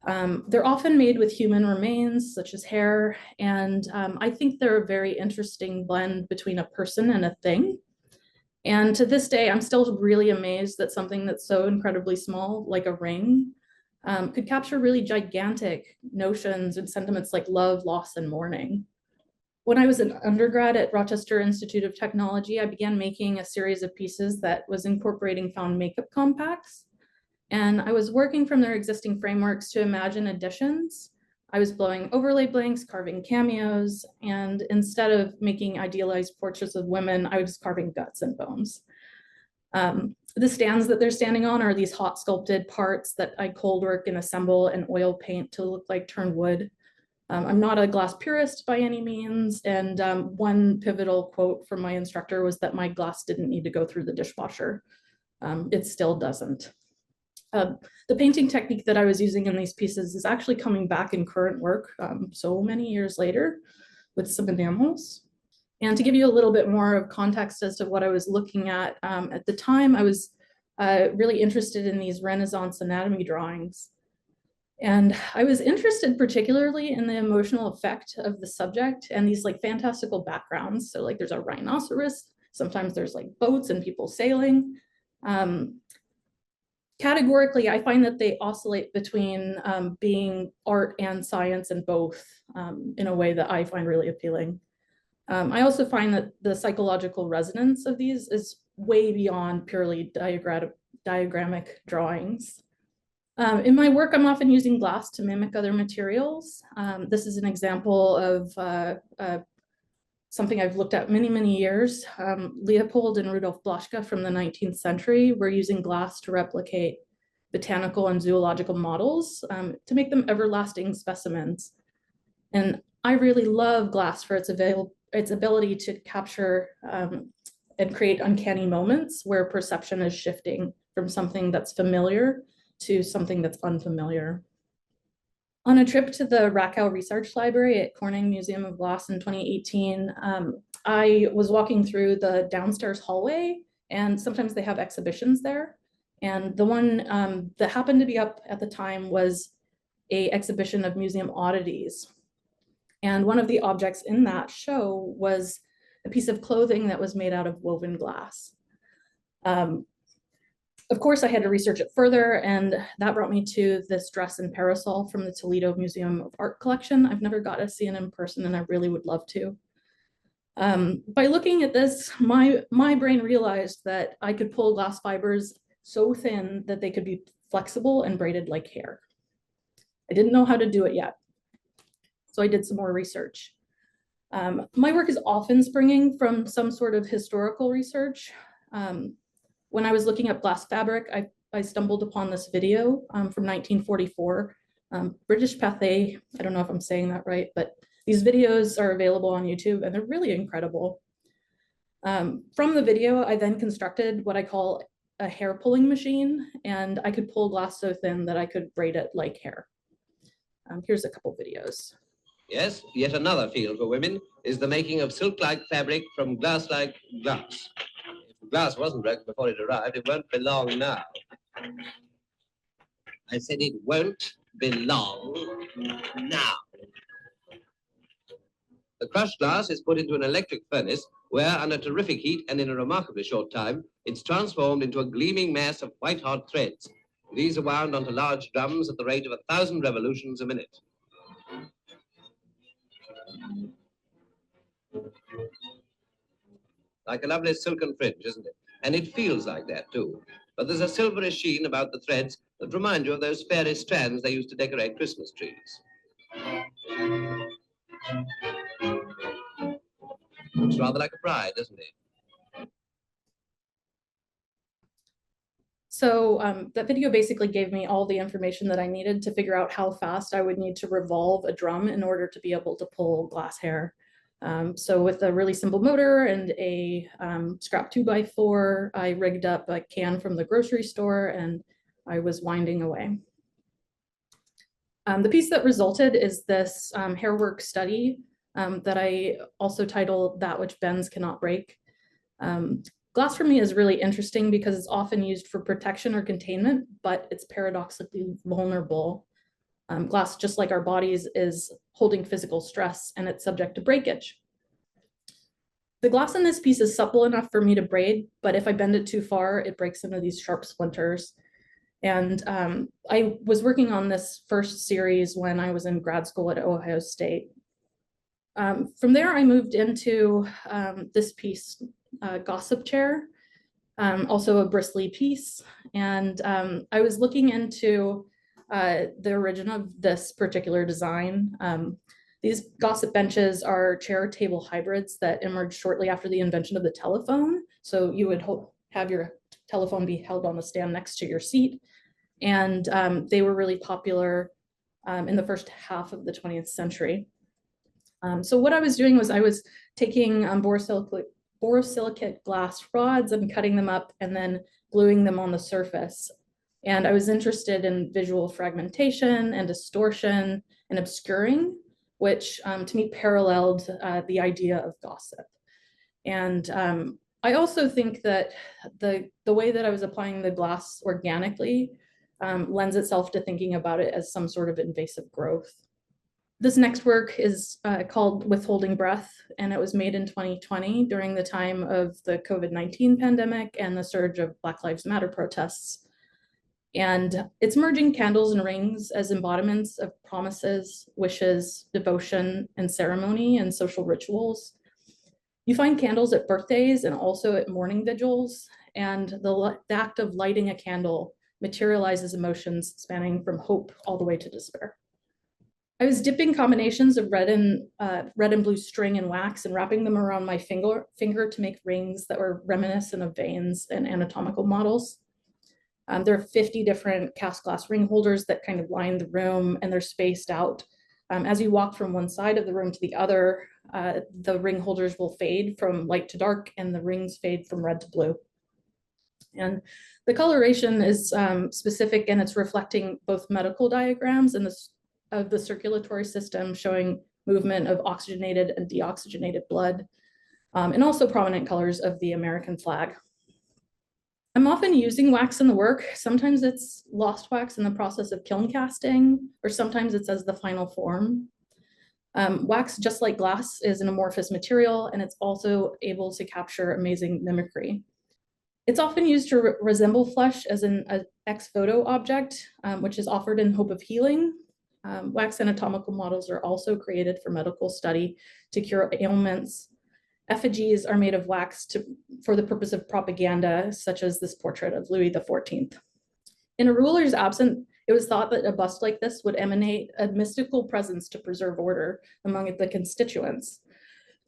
They're often made with human remains, such as hair, and I think they're a very interesting blend between a person and a thing. And to this day, I'm still really amazed that something that's so incredibly small, like a ring, could capture really gigantic notions and sentiments like love, loss, and mourning. When I was an undergrad at Rochester Institute of Technology, I began making a series of pieces that was incorporating found makeup compacts. And I was working from their existing frameworks to imagine additions. I was blowing overlay blanks, carving cameos, and instead of making idealized portraits of women, I was carving guts and bones. The stands that they're standing on are these hot sculpted parts that I cold work and assemble and oil paint to look like turned wood. I'm not a glass purist by any means, and one pivotal quote from my instructor was that my glass didn't need to go through the dishwasher. It still doesn't. The painting technique that I was using in these pieces is actually coming back in current work so many years later with some enamels. And to give you a little bit more of context as to what I was looking at the time, I was really interested in these Renaissance anatomy drawings. And I was interested particularly in the emotional effect of the subject and these like fantastical backgrounds. So like there's a rhinoceros, sometimes there's like boats and people sailing. Categorically, I find that they oscillate between being art and science and both in a way that I find really appealing. I also find that the psychological resonance of these is way beyond purely diagrammic drawings. In my work, I'm often using glass to mimic other materials. This is an example of something I've looked at many, many years. Leopold and Rudolf Blaschka from the 19th century were using glass to replicate botanical and zoological models to make them everlasting specimens. And I really love glass for its ability to capture and create uncanny moments where perception is shifting from something that's familiar to something that's unfamiliar. On a trip to the Rakow Research Library at Corning Museum of Glass in 2018, I was walking through the downstairs hallway, and sometimes they have exhibitions there. And the one that happened to be up at the time was an exhibition of museum oddities. And one of the objects in that show was a piece of clothing that was made out of woven glass. Of course, I had to research it further, and that brought me to this dress and parasol from the Toledo Museum of Art collection. I've never got to see it in person, and I really would love to. By looking at this, my brain realized that I could pull glass fibers so thin that they could be flexible and braided like hair. I didn't know how to do it yet, so I did some more research. My work is often springing from some sort of historical research. When I was looking up glass fabric, I stumbled upon this video from 1944. British Pathé, I don't know if I'm saying that right, but these videos are available on YouTube and they're really incredible. From the video, I then constructed what I call a hair pulling machine, and I could pull glass so thin that I could braid it like hair. Here's a couple videos.
Yes, yet another field for women is the making of silk-like fabric from glass-like glass. If glass wasn't broken before it arrived, it won't belong now. I said it won't belong now. The crushed glass is put into an electric furnace where, under terrific heat and in a remarkably short time, it's transformed into a gleaming mass of white-hot threads. These are wound onto large drums at the rate of 1,000 revolutions a minute. Like a lovely silken fringe, isn't it? And it feels like that, too. But there's a silvery sheen about the threads that remind you of those fairy strands they used to decorate Christmas trees. Looks rather like a bride, doesn't it?
So that video basically gave me all the information that I needed to figure out how fast I would need to revolve a drum in order to be able to pull glass hair. So with a really simple motor and a scrap 2x4, I rigged up a can from the grocery store and I was winding away. The piece that resulted is this hairwork study that I also titled That Which Bends Cannot Break. Glass for me is really interesting because it's often used for protection or containment, but it's paradoxically vulnerable. Glass, just like our bodies, is holding physical stress and it's subject to breakage. The glass in this piece is supple enough for me to braid, but if I bend it too far, it breaks into these sharp splinters. And I was working on this first series when I was in grad school at Ohio State. From there, I moved into this piece, Gossip Chair, also a bristly piece. And I was looking into the origin of this particular design. These gossip benches are chair table hybrids that emerged shortly after the invention of the telephone. So you would have your telephone be held on the stand next to your seat. And they were really popular in the first half of the 20th century. So what I was doing was I was taking borosilicate glass rods and cutting them up and then gluing them on the surface. And I was interested in visual fragmentation and distortion and obscuring, which to me paralleled the idea of gossip. And I also think that the way that I was applying the glass organically lends itself to thinking about it as some sort of invasive growth. This next work is called Withholding Breath, and it was made in 2020 during the time of the COVID-19 pandemic and the surge of Black Lives Matter protests. And it's merging candles and rings as embodiments of promises, wishes, devotion, and ceremony and social rituals. You find candles at birthdays and also at morning vigils, and the act of lighting a candle materializes emotions spanning from hope all the way to despair. I was dipping combinations of red and blue string and wax and wrapping them around my finger to make rings that were reminiscent of veins and anatomical models. There are 50 different cast glass ring holders that kind of line the room, and they're spaced out. As you walk from one side of the room to the other, the ring holders will fade from light to dark and the rings fade from red to blue. And the coloration is specific, and it's reflecting both medical diagrams and of the circulatory system, showing movement of oxygenated and deoxygenated blood, and also prominent colors of the American flag. I'm often using wax in the work. Sometimes it's lost wax in the process of kiln casting, or sometimes it's as the final form. Wax, just like glass, is an amorphous material, and it's also able to capture amazing mimicry. It's often used to resemble flesh as an ex voto object, which is offered in hope of healing. Wax anatomical models are also created for medical study to cure ailments. Effigies are made of wax for the purpose of propaganda, such as this portrait of Louis XIV. In a ruler's absence, it was thought that a bust like this would emanate a mystical presence to preserve order among the constituents.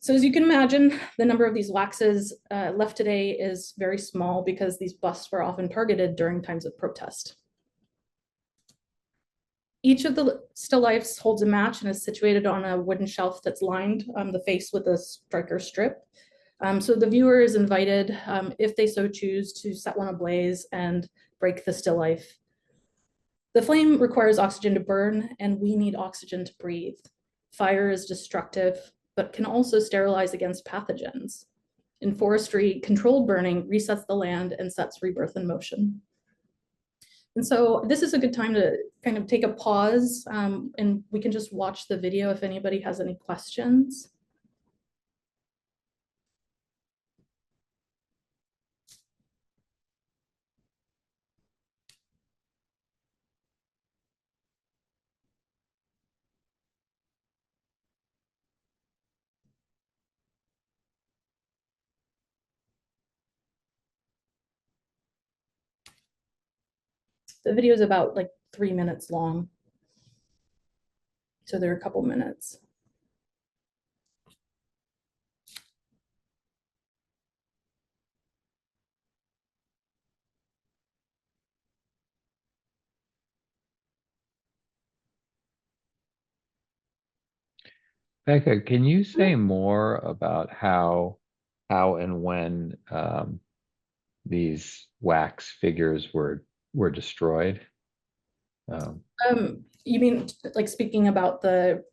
So as you can imagine, the number of these waxes left today is very small because these busts were often targeted during times of protest. Each of the still lifes holds a match and is situated on a wooden shelf that's lined the face with a striker strip. So the viewer is invited, if they so choose, to set one ablaze and break the still life. The flame requires oxygen to burn, and we need oxygen to breathe. Fire is destructive, but can also sterilize against pathogens. In forestry, controlled burning resets the land and sets rebirth in motion. And so this is a good time to kind of take a pause, and we can just watch the video if anybody has any questions. The video is about like 3 minutes long. So they're a couple minutes.
Becca, can you say more about how and when these wax figures were destroyed?
You mean like speaking about or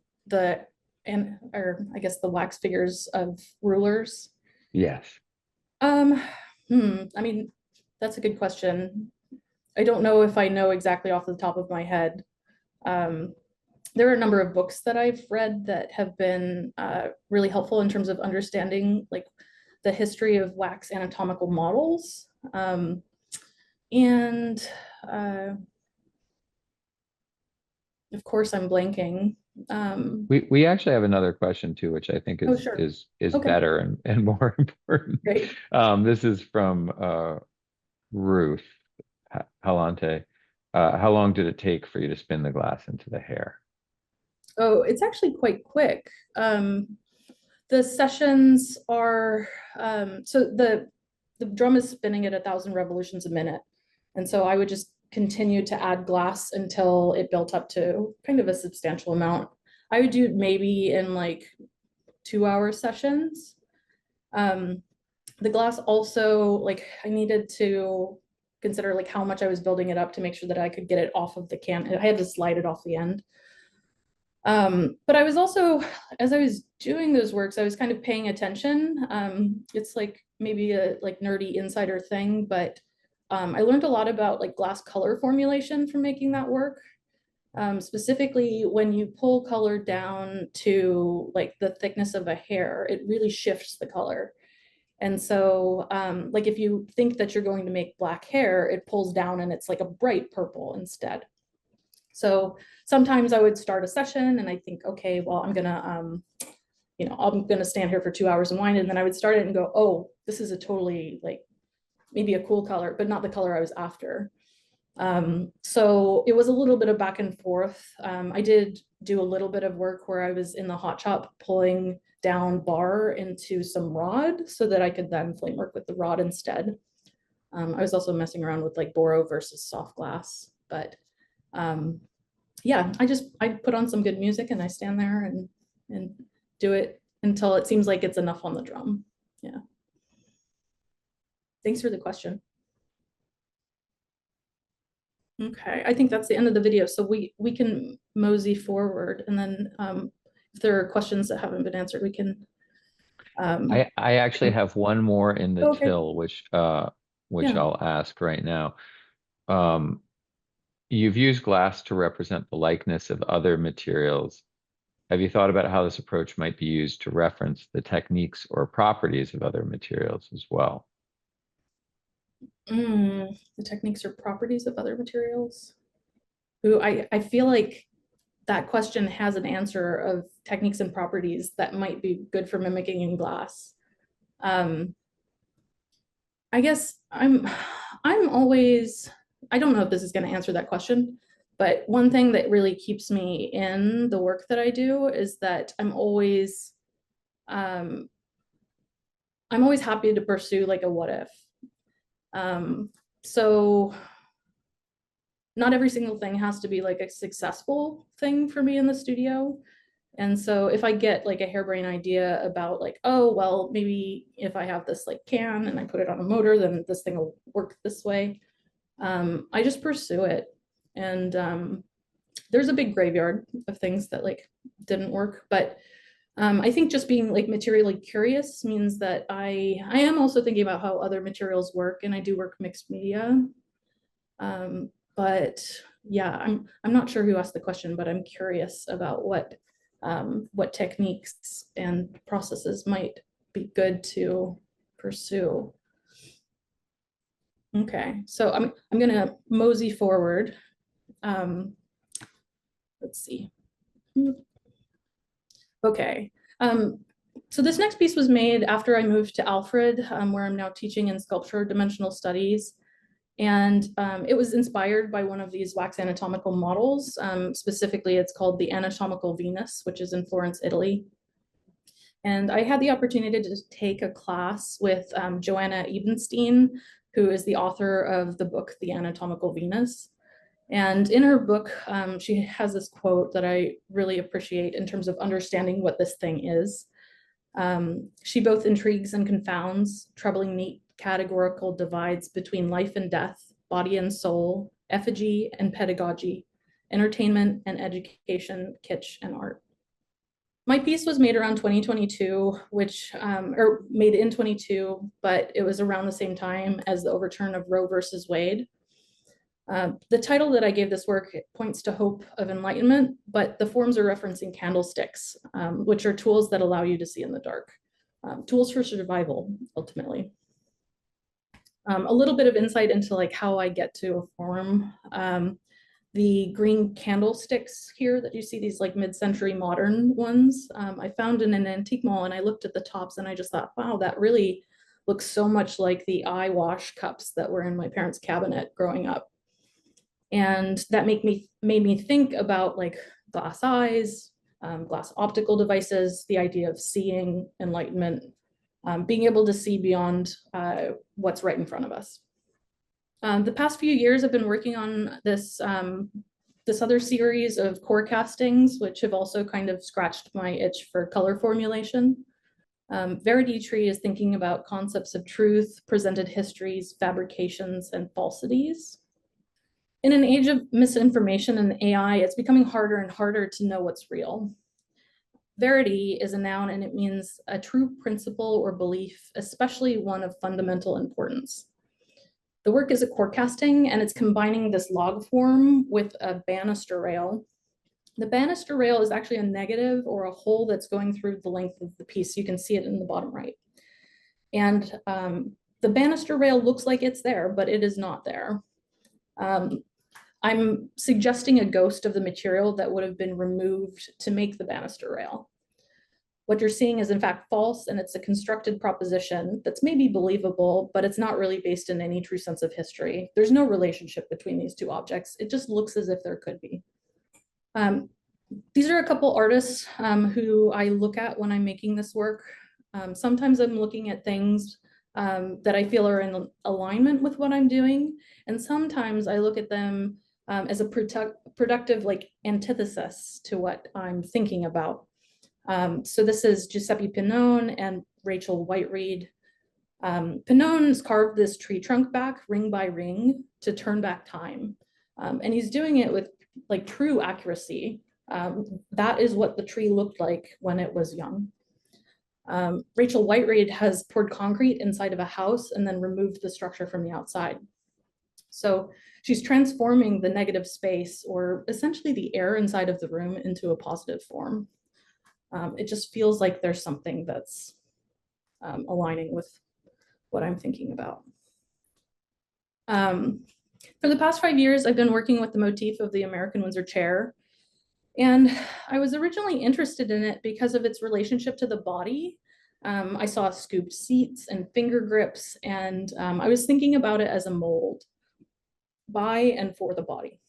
I guess the wax figures of rulers?
Yes.
I mean, that's a good question. I don't know if I know exactly off the top of my head. There are a number of books that I've read that have been really helpful in terms of understanding like the history of wax anatomical models. Of course, I'm blanking.
We actually have another question too, which I think is
sure.
is
Okay.
better and more important.
Great.
This is from Ruth Halante. How long did it take for you to spin the glass into the hair?
Oh, it's actually quite quick. The sessions are so the drum is spinning at 1,000 revolutions a minute, and so I would just continue to add glass until it built up to kind of a substantial amount. I would do it maybe in like 2-hour sessions. The glass also, like, I needed to consider like how much I was building it up to make sure that I could get it off of the can. I had to slide it off the end. But I was also, as I was doing those works, I was kind of paying attention. It's like maybe a like nerdy insider thing, but I learned a lot about like glass color formulation from making that work. Specifically, when you pull color down to like the thickness of a hair, it really shifts the color. And so like if you think that you're going to make black hair, it pulls down and it's like a bright purple instead. So sometimes I would start a session and I think, okay, well, I'm gonna stand here for 2 hours and wind, and then I would start it and go, oh, this is a totally like maybe a cool color, but not the color I was after. So it was a little bit of back and forth. I did do a little bit of work where I was in the hot shop pulling down bar into some rod so that I could then flame work with the rod instead. I was also messing around with like boro versus soft glass, but yeah, I put on some good music and I stand there and do it until it seems like it's enough on the drum. Yeah. Thanks for the question. Okay, I think that's the end of the video. So we can mosey forward, and then if there are questions that haven't been answered, we can.
I actually have one more in the till, which
Yeah.
I'll ask right now. You've used glass to represent the likeness of other materials. Have you thought about how this approach might be used to reference the techniques or properties of other materials as well?
The techniques or properties of other materials. Ooh, I feel like that question has an answer of techniques and properties that might be good for mimicking in glass. I guess I'm always, I don't know if this is going to answer that question, but one thing that really keeps me in the work that I do is that I'm always happy to pursue like a what if. So not every single thing has to be like a successful thing for me in the studio. And so if I get like a harebrained idea about like, oh, well, maybe if I have this like can and I put it on a motor, then this thing will work this way. I just pursue it. And there's a big graveyard of things that like didn't work, but I think just being like materially curious means that I am also thinking about how other materials work, and I do work mixed media. But yeah, I'm not sure who asked the question, but I'm curious about what techniques and processes might be good to pursue. Okay, so I'm gonna mosey forward. Let's see. Okay. So this next piece was made after I moved to Alfred, where I'm now teaching in sculpture dimensional studies. And it was inspired by one of these wax anatomical models. Specifically, it's called the Anatomical Venus, which is in Florence, Italy. And I had the opportunity to take a class with Joanna Ebenstein, who is the author of the book, The Anatomical Venus. And in her book, she has this quote that I really appreciate in terms of understanding what this thing is. She both intrigues and confounds, troubling neat categorical divides between life and death, body and soul, effigy and pedagogy, entertainment and education, kitsch and art. My piece was made around 2022, or made in 22, but it was around the same time as the overturn of Roe versus Wade. The title that I gave this work points to hope of enlightenment, but the forms are referencing candlesticks, which are tools that allow you to see in the dark. Tools for survival, ultimately. A little bit of insight into like how I get to a form. The green candlesticks here that you see, these like mid-century modern ones, I found in an antique mall, and I looked at the tops and I just thought, wow, that really looks so much like the eye wash cups that were in my parents' cabinet growing up. And that made me think about like glass eyes, glass optical devices, the idea of seeing, enlightenment, being able to see beyond what's right in front of us. The past few years I've been working on this other series of core castings, which have also kind of scratched my itch for color formulation. Verity Tree is thinking about concepts of truth, presented histories, fabrications, and falsities. In an age of misinformation and AI, it's becoming harder and harder to know what's real. Verity is a noun, and it means a true principle or belief, especially one of fundamental importance. The work is a core casting, and it's combining this log form with a banister rail. The banister rail is actually a negative or a hole that's going through the length of the piece. You can see it in the bottom right. And the banister rail looks like it's there, but it is not there. I'm suggesting a ghost of the material that would have been removed to make the banister rail. What you're seeing is in fact false, and it's a constructed proposition that's maybe believable, but it's not really based in any true sense of history. There's no relationship between these two objects. It just looks as if there could be. These are a couple artists who I look at when I'm making this work. Sometimes I'm looking at things that I feel are in alignment with what I'm doing, and sometimes I look at them as a productive like antithesis to what I'm thinking about. So this is Giuseppe Pannone and Rachel Whiteread. Pannone's carved this tree trunk back ring by ring to turn back time. And he's doing it with like true accuracy. That is what the tree looked like when it was young. Rachel Whiteread has poured concrete inside of a house and then removed the structure from the outside. So she's transforming the negative space, or essentially the air inside of the room, into a positive form. It just feels like there's something that's aligning with what I'm thinking about. For the past 5 years, I've been working with the motif of the American Windsor chair. And I was originally interested in it because of its relationship to the body. I saw scooped seats and finger grips, and I was thinking about it as a mold by and for the body.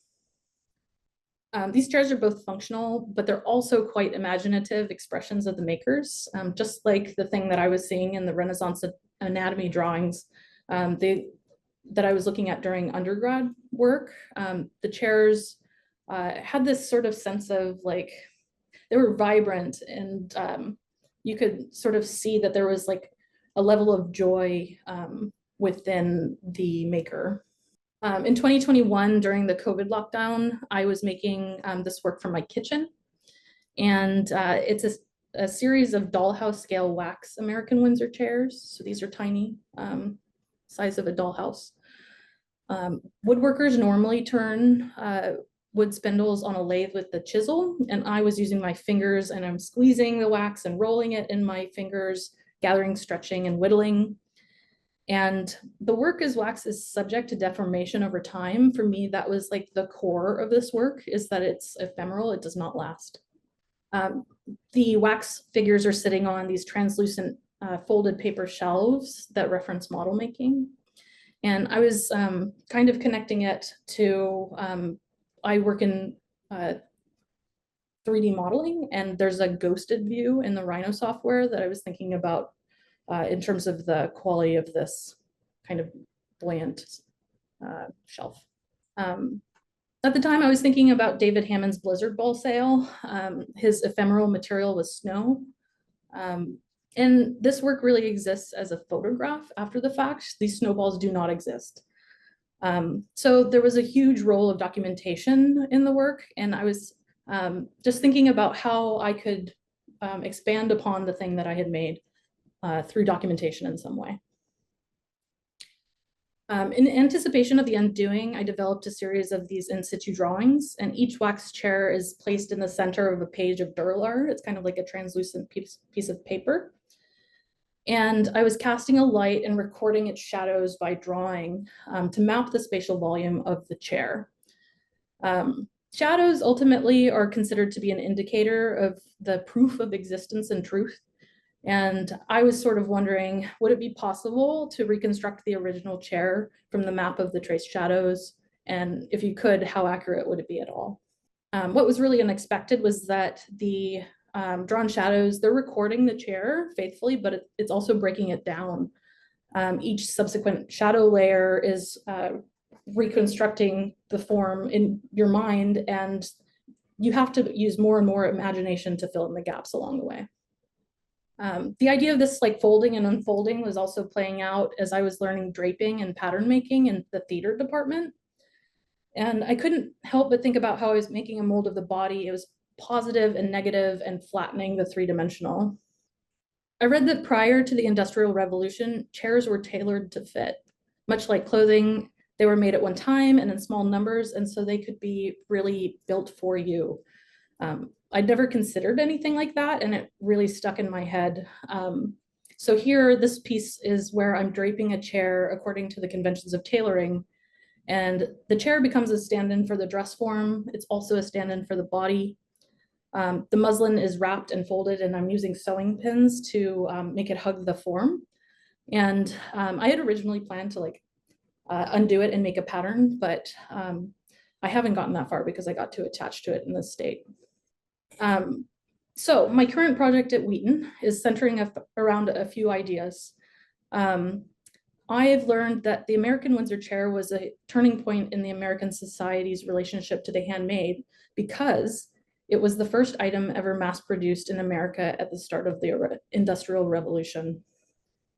These chairs are both functional, but they're also quite imaginative expressions of the makers, just like the thing that I was seeing in the Renaissance anatomy drawings that I was looking at during undergrad work. The chairs had this sort of sense of like, they were vibrant, and you could sort of see that there was like a level of joy within the maker. In 2021, during the COVID lockdown, I was making this work from my kitchen. And it's a series of dollhouse scale wax American Windsor chairs. So these are tiny, size of a dollhouse. Woodworkers normally turn wood spindles on a lathe with the chisel, and I was using my fingers, and I'm squeezing the wax and rolling it in my fingers, gathering, stretching, and whittling. And the work as wax is subject to deformation over time. For me, that was like the core of this work, is that it's ephemeral, it does not last. The wax figures are sitting on these translucent folded paper shelves that reference model making. And I was kind of connecting it to, I work in 3D modeling, and there's a ghosted view in the Rhino software that I was thinking about in terms of the quality of this kind of buoyant shelf. At the time, I was thinking about David Hammond's Blizzard Ball sale. His ephemeral material was snow. And this work really exists as a photograph after the fact. These snowballs do not exist. So there was a huge role of documentation in the work, and I was just thinking about how I could expand upon the thing that I had made through documentation in some way. In anticipation of the undoing, I developed a series of these in situ drawings, and each wax chair is placed in the center of a page of Durlar. It's kind of like a translucent piece of paper. And I was casting a light and recording its shadows by drawing to map the spatial volume of the chair. Shadows ultimately are considered to be an indicator of the proof of existence and truth. And I was sort of wondering, would it be possible to reconstruct the original chair from the map of the traced shadows? And if you could, how accurate would it be at all? What was really unexpected was that the drawn shadows, they're recording the chair faithfully, but it's also breaking it down. Each subsequent shadow layer is reconstructing the form in your mind, and you have to use more and more imagination to fill in the gaps along the way. The idea of this like folding and unfolding was also playing out as I was learning draping and pattern making in the theater department. And I couldn't help but think about how I was making a mold of the body. It was positive and negative and flattening the three-dimensional. I read that prior to the Industrial Revolution, chairs were tailored to fit. Much like clothing, they were made at one time and in small numbers, and so they could be really built for you. I'd never considered anything like that, and it really stuck in my head. So here, this piece is where I'm draping a chair according to the conventions of tailoring, and the chair becomes a stand-in for the dress form. It's also a stand-in for the body. The muslin is wrapped and folded, and I'm using sewing pins to make it hug the form. And I had originally planned to like undo it and make a pattern, but I haven't gotten that far because I got too attached to it in this state. So my current project at Wheaton is centering around a few ideas. I've learned that the American Windsor chair was a turning point in the American society's relationship to the handmade because it was the first item ever mass produced in America at the start of the Industrial Revolution.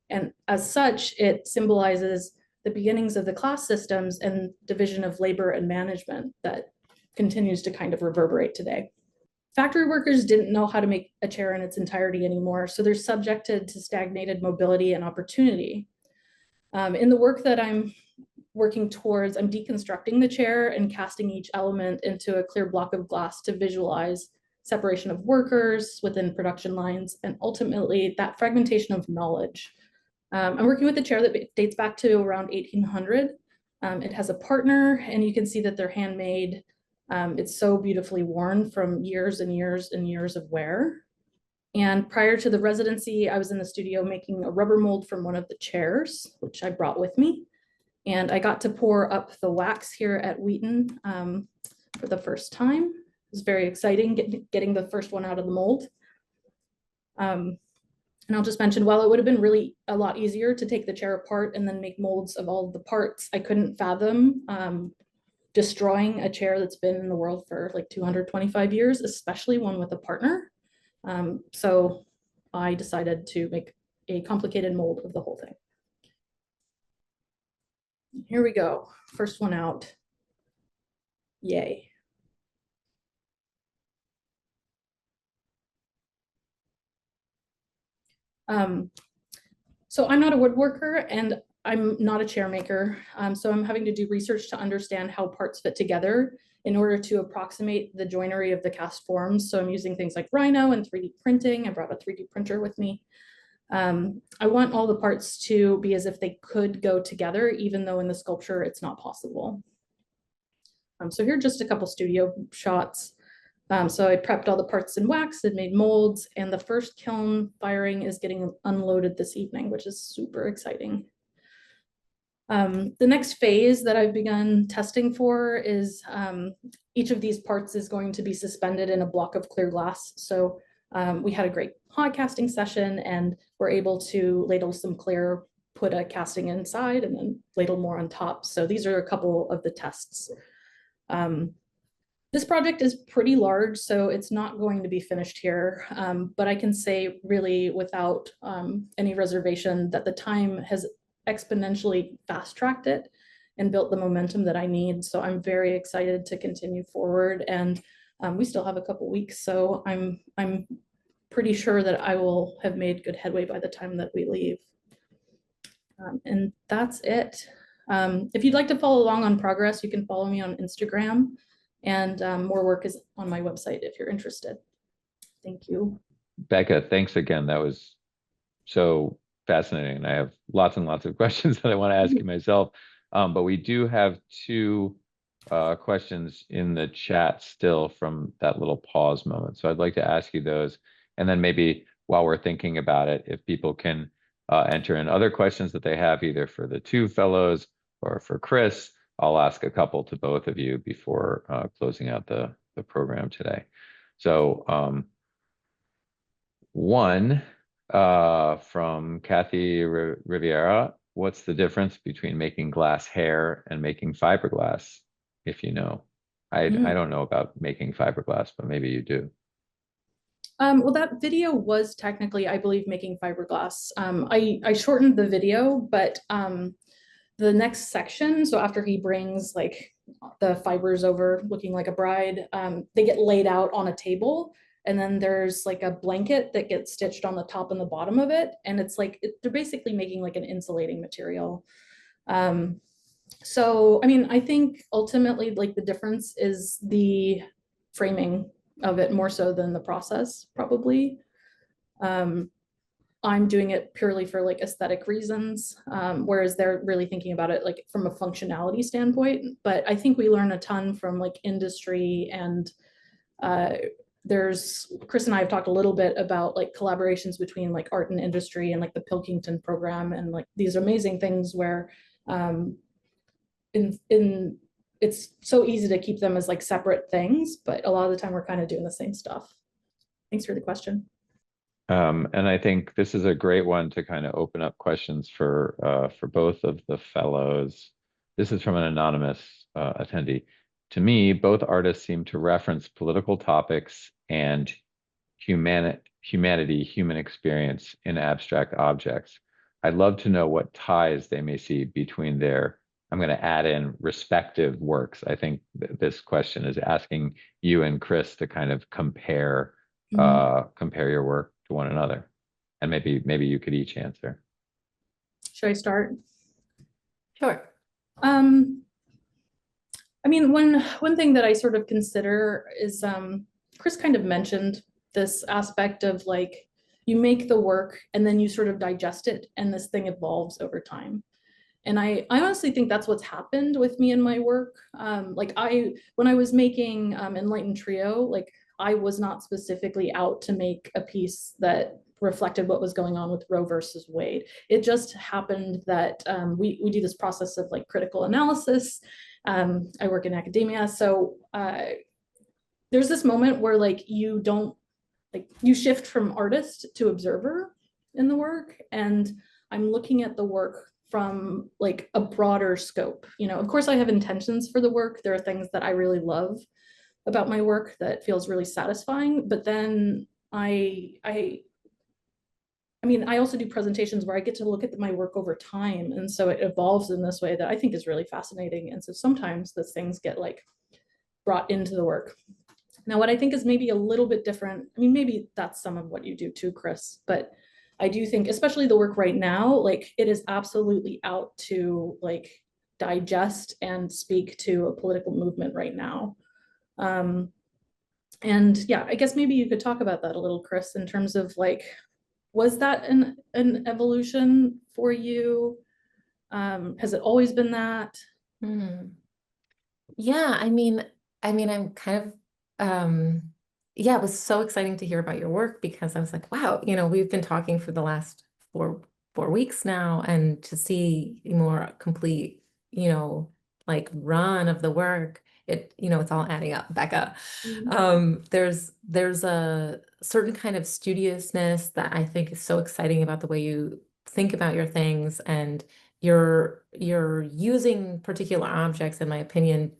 And as such, it symbolizes the beginnings of the class systems and division of labor and management that continues to kind of reverberate today. Factory workers didn't know how to make a chair in its entirety anymore, so they're subjected to stagnated mobility and opportunity. In the work that I'm working towards, I'm deconstructing the chair and casting each element into a clear block of glass to visualize separation of workers within production lines, and ultimately that fragmentation of knowledge. I'm working with a chair that dates back to around 1800. It has a partner, and you can see that they're handmade. It's so beautifully worn from years and years and years of wear. And prior to the residency, I was in the studio making a rubber mold from one of the chairs, which I brought with me. And I got to pour up the wax here at Wheaton for the first time. It was very exciting getting the first one out of the mold. And I'll just mention, while it would have been really a lot easier to take the chair apart and then make molds of all of the parts, I couldn't fathom destroying a chair that's been in the world for like 225 years, especially one with a partner. So I decided to make a complicated mold of the whole thing. Here we go. First one out. Yay. So I'm not a woodworker and I'm not a chair maker. So I'm having to do research to understand how parts fit together in order to approximate the joinery of the cast forms. So I'm using things like Rhino and 3D printing. I brought a 3D printer with me. I want all the parts to be as if they could go together, even though in the sculpture it's not possible. So here are just a couple studio shots. So I prepped all the parts in wax and made molds, and the first kiln firing is getting unloaded this evening, which is super exciting. The next phase that I've begun testing for is each of these parts is going to be suspended in a block of clear glass. So we had a great hot casting session and we're able to ladle some clear, put a casting inside and then ladle more on top. So these are a couple of the tests. This project is pretty large, so it's not going to be finished here, but I can say really without any reservation that the time has exponentially fast-tracked it and built the momentum that I need. So I'm very excited to continue forward, and we still have a couple weeks, so I'm pretty sure that I will have made good headway by the time that we leave. And that's it. If you'd like to follow along on progress, you can follow me on Instagram, and more work is on my website if you're interested. Thank you.
Becca, thanks again. That was so fascinating. I have lots and lots of questions that I want to ask you myself, but we do have two questions in the chat still from that little pause moment. So I'd like to ask you those, and then maybe while we're thinking about it, if people can enter in other questions that they have, either for the two fellows or for Kris, I'll ask a couple to both of you before closing out the program today. So one from Kathy Riviera, what's the difference between making glass hair and making fiberglass, if you know? I don't know about making fiberglass, but maybe you do.
Well, that video was technically, I believe, making fiberglass. I shortened the video, but the next section, so after he brings like the fibers over looking like a bride, they get laid out on a table, and then there's like a blanket that gets stitched on the top and the bottom of it, and it's like they're basically making like an insulating material. So I mean, I think ultimately like the difference is the framing of it more so than the process, probably. I'm doing it purely for like aesthetic reasons, whereas they're really thinking about it like from a functionality standpoint. But I think we learn a ton from like industry, and Kris and I have talked a little bit about like collaborations between like art and industry and like the Pilkington program and like these amazing things where it's so easy to keep them as like separate things, but a lot of the time we're kind of doing the same stuff. Thanks for the question.
And I think this is a great one to kind of open up questions for both of the fellows. This is from an anonymous attendee. To me, both artists seem to reference political topics and human experience in abstract objects. I'd love to know what ties they may see between their, I'm going to add in, respective works. I think this question is asking you and Kris to kind of compare your work to one another, and maybe you could each answer.
Should I start?
Sure.
I mean, one thing that I sort of consider is Kris kind of mentioned this aspect of like you make the work and then you sort of digest it and this thing evolves over time. And I honestly think that's what's happened with me in my work. Like when I was making Enlightened Trio, like I was not specifically out to make a piece that reflected what was going on with Roe versus Wade. It just happened that we do this process of like critical analysis. I work in academia, so there's this moment where like you shift from artist to observer in the work, and I'm looking at the work from like a broader scope. You know, of course I have intentions for the work. There are things that I really love about my work that feels really satisfying, but then I mean, I also do presentations where I get to look at my work over time, and so it evolves in this way that I think is really fascinating. And so sometimes those things get like brought into the work. Now, what I think is maybe a little bit different, I mean, maybe that's some of what you do too, Kris, but I do think, especially the work right now, like it is absolutely out to like digest and speak to a political movement right now. And yeah, I guess maybe you could talk about that a little, Kris, in terms of like, was that an evolution for you? Has it always been that?
Yeah, I mean, I'm kind of, yeah, it was so exciting to hear about your work because I was like, wow, you know, we've been talking for the last four weeks now, and to see a more complete, you know, like run of the work, you know, it's all adding up, Becca. There's a certain kind of studiousness that I think is so exciting about the way you think about your things, and you're using particular objects, in my opinion,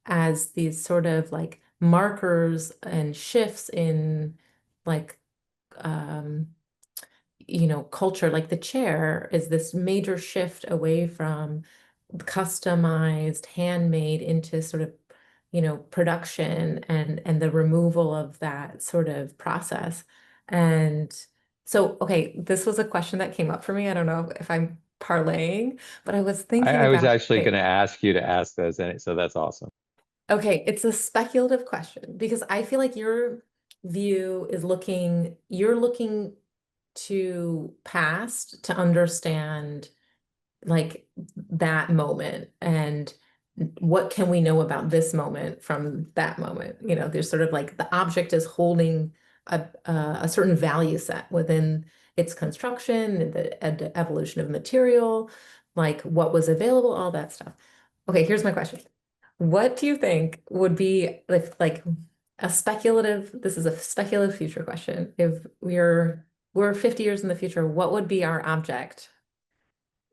as these sort of like markers and shifts in like you know, culture. Like the chair is this major shift away from customized, handmade into sort of, you know, production and the removal of that sort of process. And so, okay, this was a question that came up for me. I don't know if I'm parlaying, but I was thinking
I was
about,
actually
okay,
going to ask you to ask those, and so that's awesome.
okay, it's a speculative question because I feel like your view is you're looking to past to understand like that moment, and what can we know about this moment from that moment. You know, there's sort of like the object is holding a certain value set within its construction, the evolution of material, like what was available, all that stuff. Okay, here's my question. What do you think would be if like this is a speculative future question. If we're 50 years in the future, what would be our object?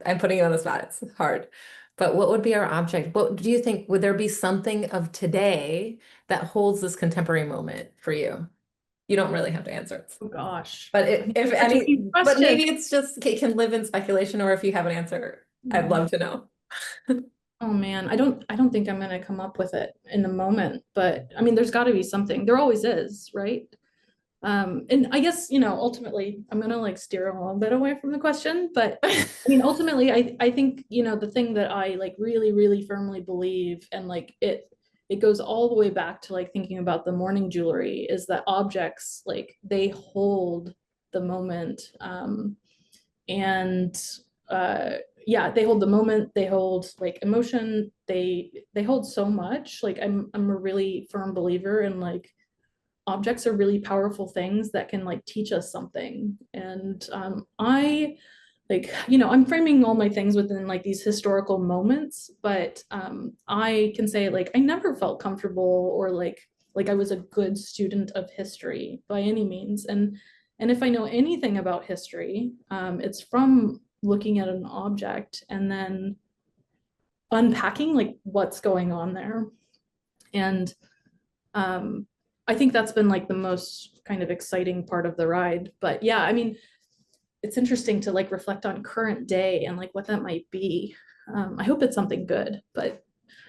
I'm putting you on the spot, it's hard. But what would be our object? What do you think, would there be something of today that holds this contemporary moment for you? You don't really have to answer it.
Oh gosh.
But if
Such a
any,
deep
but
question.
maybe it's just, it can live in speculation, or if you have an answer, I'd love to know.
Oh man, I don't think I'm gonna come up with it in the moment, but I mean, there's got to be something. There always is, right? And I guess, you know, ultimately, I'm gonna like steer a little bit away from the question, but I mean, ultimately, I think, you know, the thing that I like really, really firmly believe, and like it goes all the way back to like thinking about the morning jewelry, is that objects, like they hold the moment, and yeah, they hold the moment, they hold like emotion, they hold so much. Like I'm a really firm believer in like objects are really powerful things that can like teach us something. And I like, you know, I'm framing all my things within like these historical moments, but I can say like I never felt comfortable or like I was a good student of history by any means. And if I know anything about history, it's from looking at an object and then unpacking like what's going on there. And I think that's been like the most kind of exciting part of the ride. But yeah, I mean, it's interesting to like reflect on current day and like what that might be. I hope it's something good, but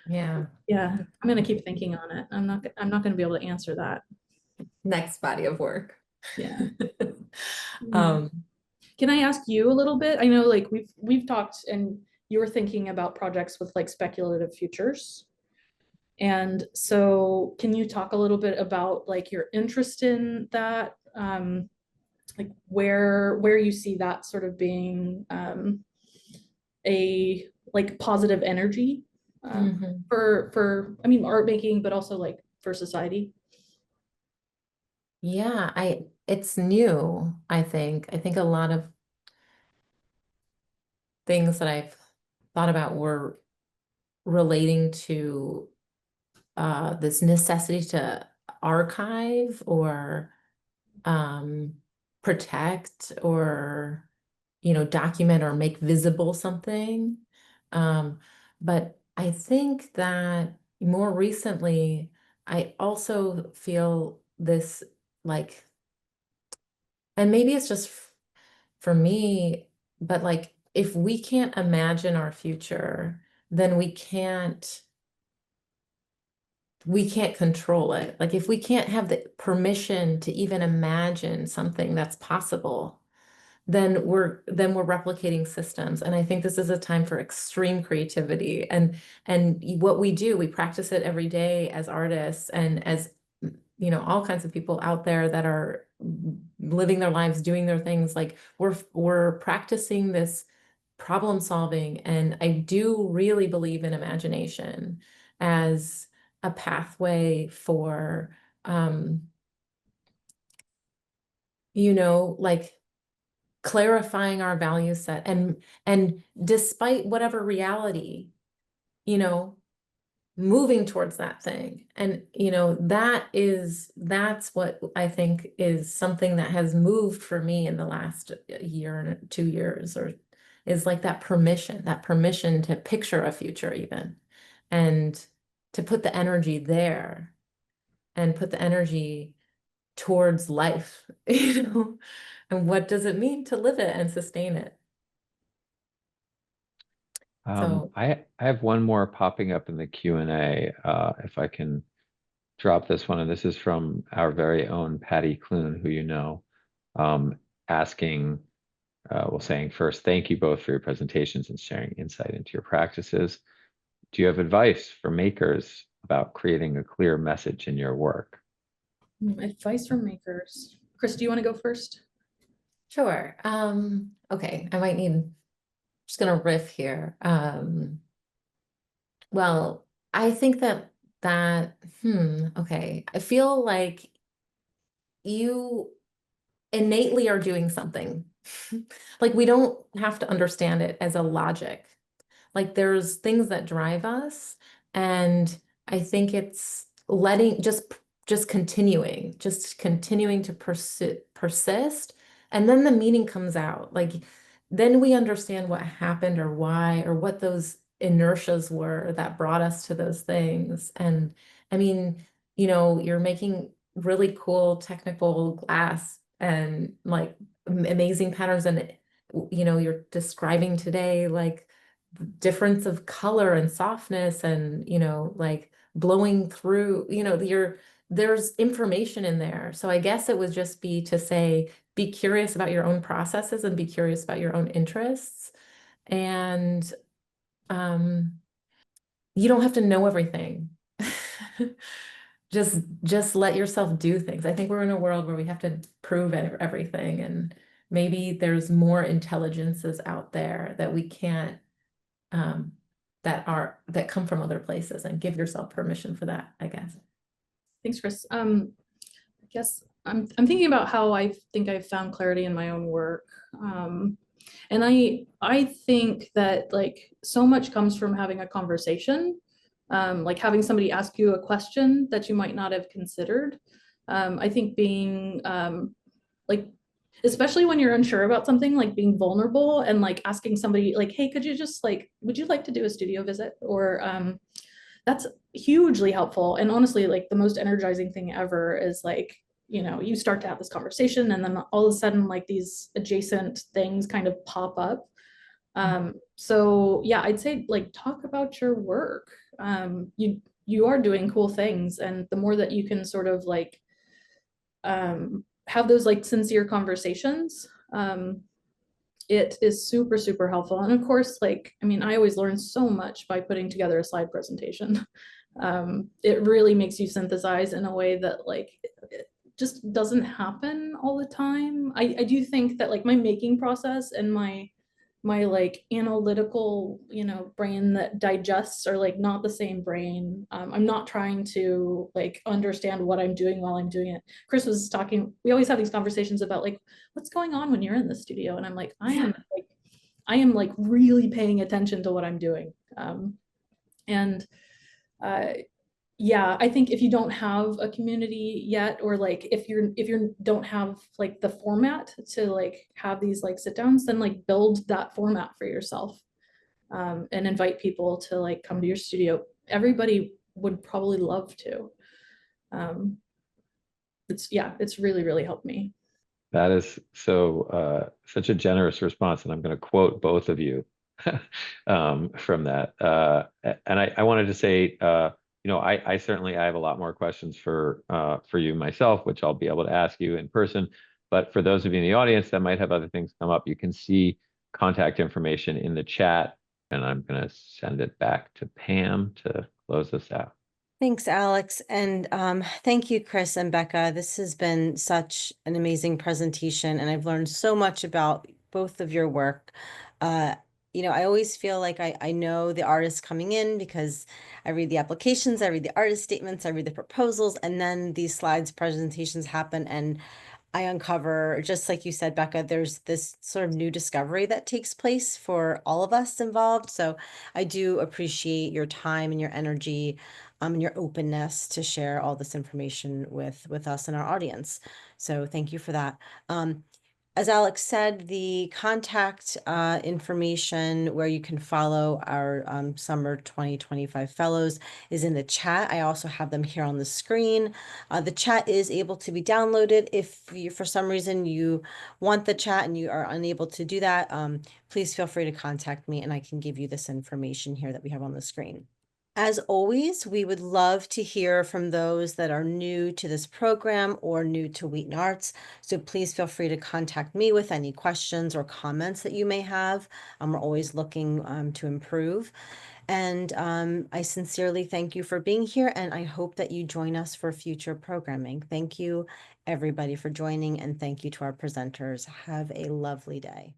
Yeah.
yeah, I'm gonna keep thinking on it. I'm not gonna be able to answer that.
Next body of work.
Yeah.
Um,
Can I ask you a little bit? I know like we've talked and you were thinking about projects with like speculative futures. And so can you talk a little bit about like your interest in that? Like where you see that sort of being a like positive energy
Mhm.
for I mean art making, but also like for society.
Yeah, it's new, I think. I think a lot of things that I've thought about were relating to this necessity to archive or um, protect or, document or make visible something. But I think that more recently, I also feel this like, and maybe it's just for me, but like, if we can't imagine our future, then we can't control it. Like if we can't have the permission to even imagine something that's possible, then we're replicating systems. And I think this is a time for extreme creativity. And what we do, we practice it every day as artists and as all kinds of people out there that are living their lives, doing their things. Like we're practicing this problem solving. And I do really believe in imagination as a pathway for, like clarifying our value set and despite whatever reality, you know, moving towards that thing. And, that's what I think is something that has moved for me in the last year and 2 years, or is like that permission to picture a future even, and to put the energy there and put the energy towards life, and what does it mean to live it and sustain it? So,
I have one more popping up in the Q&A, if I can drop this one, and this is from our very own Patty Clune, who asking, saying first, thank you both for your presentations and sharing insight into your practices. Do you have advice for makers about creating a clear message in your work?
Advice from makers. Kris, do you want to go first?
sure. Okay, I might need, just gonna riff here. Well, I think okay. I feel like you innately are doing something. Like we don't have to understand it as a logic. Like there's things that drive us, and I think it's letting just continuing to persist, and then the meaning comes out. Like then we understand what happened or why or what those inertias were that brought us to those things. And I mean, you're making really cool technical glass and like amazing patterns, and you're describing today like difference of color and softness and like blowing through, there's information in there. So I guess it would just be to say, be curious about your own processes and be curious about your own interests. And you don't have to know everything. Just let yourself do things. I think we're in a world where we have to prove everything, and maybe there's more intelligences out there that we can't, that come from other places, and give yourself permission for that, I guess.
Thanks, Kris. I guess I'm thinking about how I think I've found clarity in my own work. And I think that like so much comes from having a conversation, like having somebody ask you a question that you might not have considered. I think being like, especially when you're unsure about something, like being vulnerable and like asking somebody like, hey, could you just like, would you like to do a studio visit? Or that's hugely helpful. And honestly, like the most energizing thing ever is like, you start to have this conversation and then all of a sudden like these adjacent things kind of pop up. So yeah, I'd say like talk about your work. You are doing cool things, and the more that you can sort of like have those like sincere conversations, it is super, super helpful. And of course, like, I mean, I always learn so much by putting together a slide presentation. It really makes you synthesize in a way that like, it just doesn't happen all the time. I do think that like my making process and my my like analytical, brain that digests are like not the same brain. I'm not trying to like understand what I'm doing while I'm doing it. Kris was talking, we always have these conversations about like, what's going on when you're in the studio? And I'm like, I am like really paying attention to what I'm doing. And yeah, I think if you don't have a community yet, or like if you don't have like the format to like have these like sit downs, then like build that format for yourself, and invite people to like come to your studio. Everybody would probably love to. It's really, really helped me.
That is such a generous response, and I'm going to quote both of you from that. And I wanted to say, I certainly I have a lot more questions for you myself, which I'll be able to ask you in person. But for those of you in the audience that might have other things come up, you can see contact information in the chat, and I'm going to send it back to Pam to close this out.
Thanks, Alex. And thank you, Kris and Becca. This has been such an amazing presentation, and I've learned so much about both of your work. I always feel like I know the artists coming in because I read the applications, I read the artist statements, I read the proposals, and then these slides presentations happen, and I uncover, just like you said, Becca, there's this sort of new discovery that takes place for all of us involved. So I do appreciate your time and your energy, and your openness to share all this information with us and our audience. So thank you for that. As Alex said, the contact information where you can follow our summer 2025 fellows is in the chat. I also have them here on the screen. The chat is able to be downloaded. If you, for some reason, you want the chat and you are unable to do that, please feel free to contact me and I can give you this information here that we have on the screen. As always, we would love to hear from those that are new to this program or new to Wheaton Arts. So please feel free to contact me with any questions or comments that you may have. We're always looking to improve. And I sincerely thank you for being here, and I hope that you join us for future programming. Thank you, everybody, for joining, and thank you to our presenters. Have a lovely day.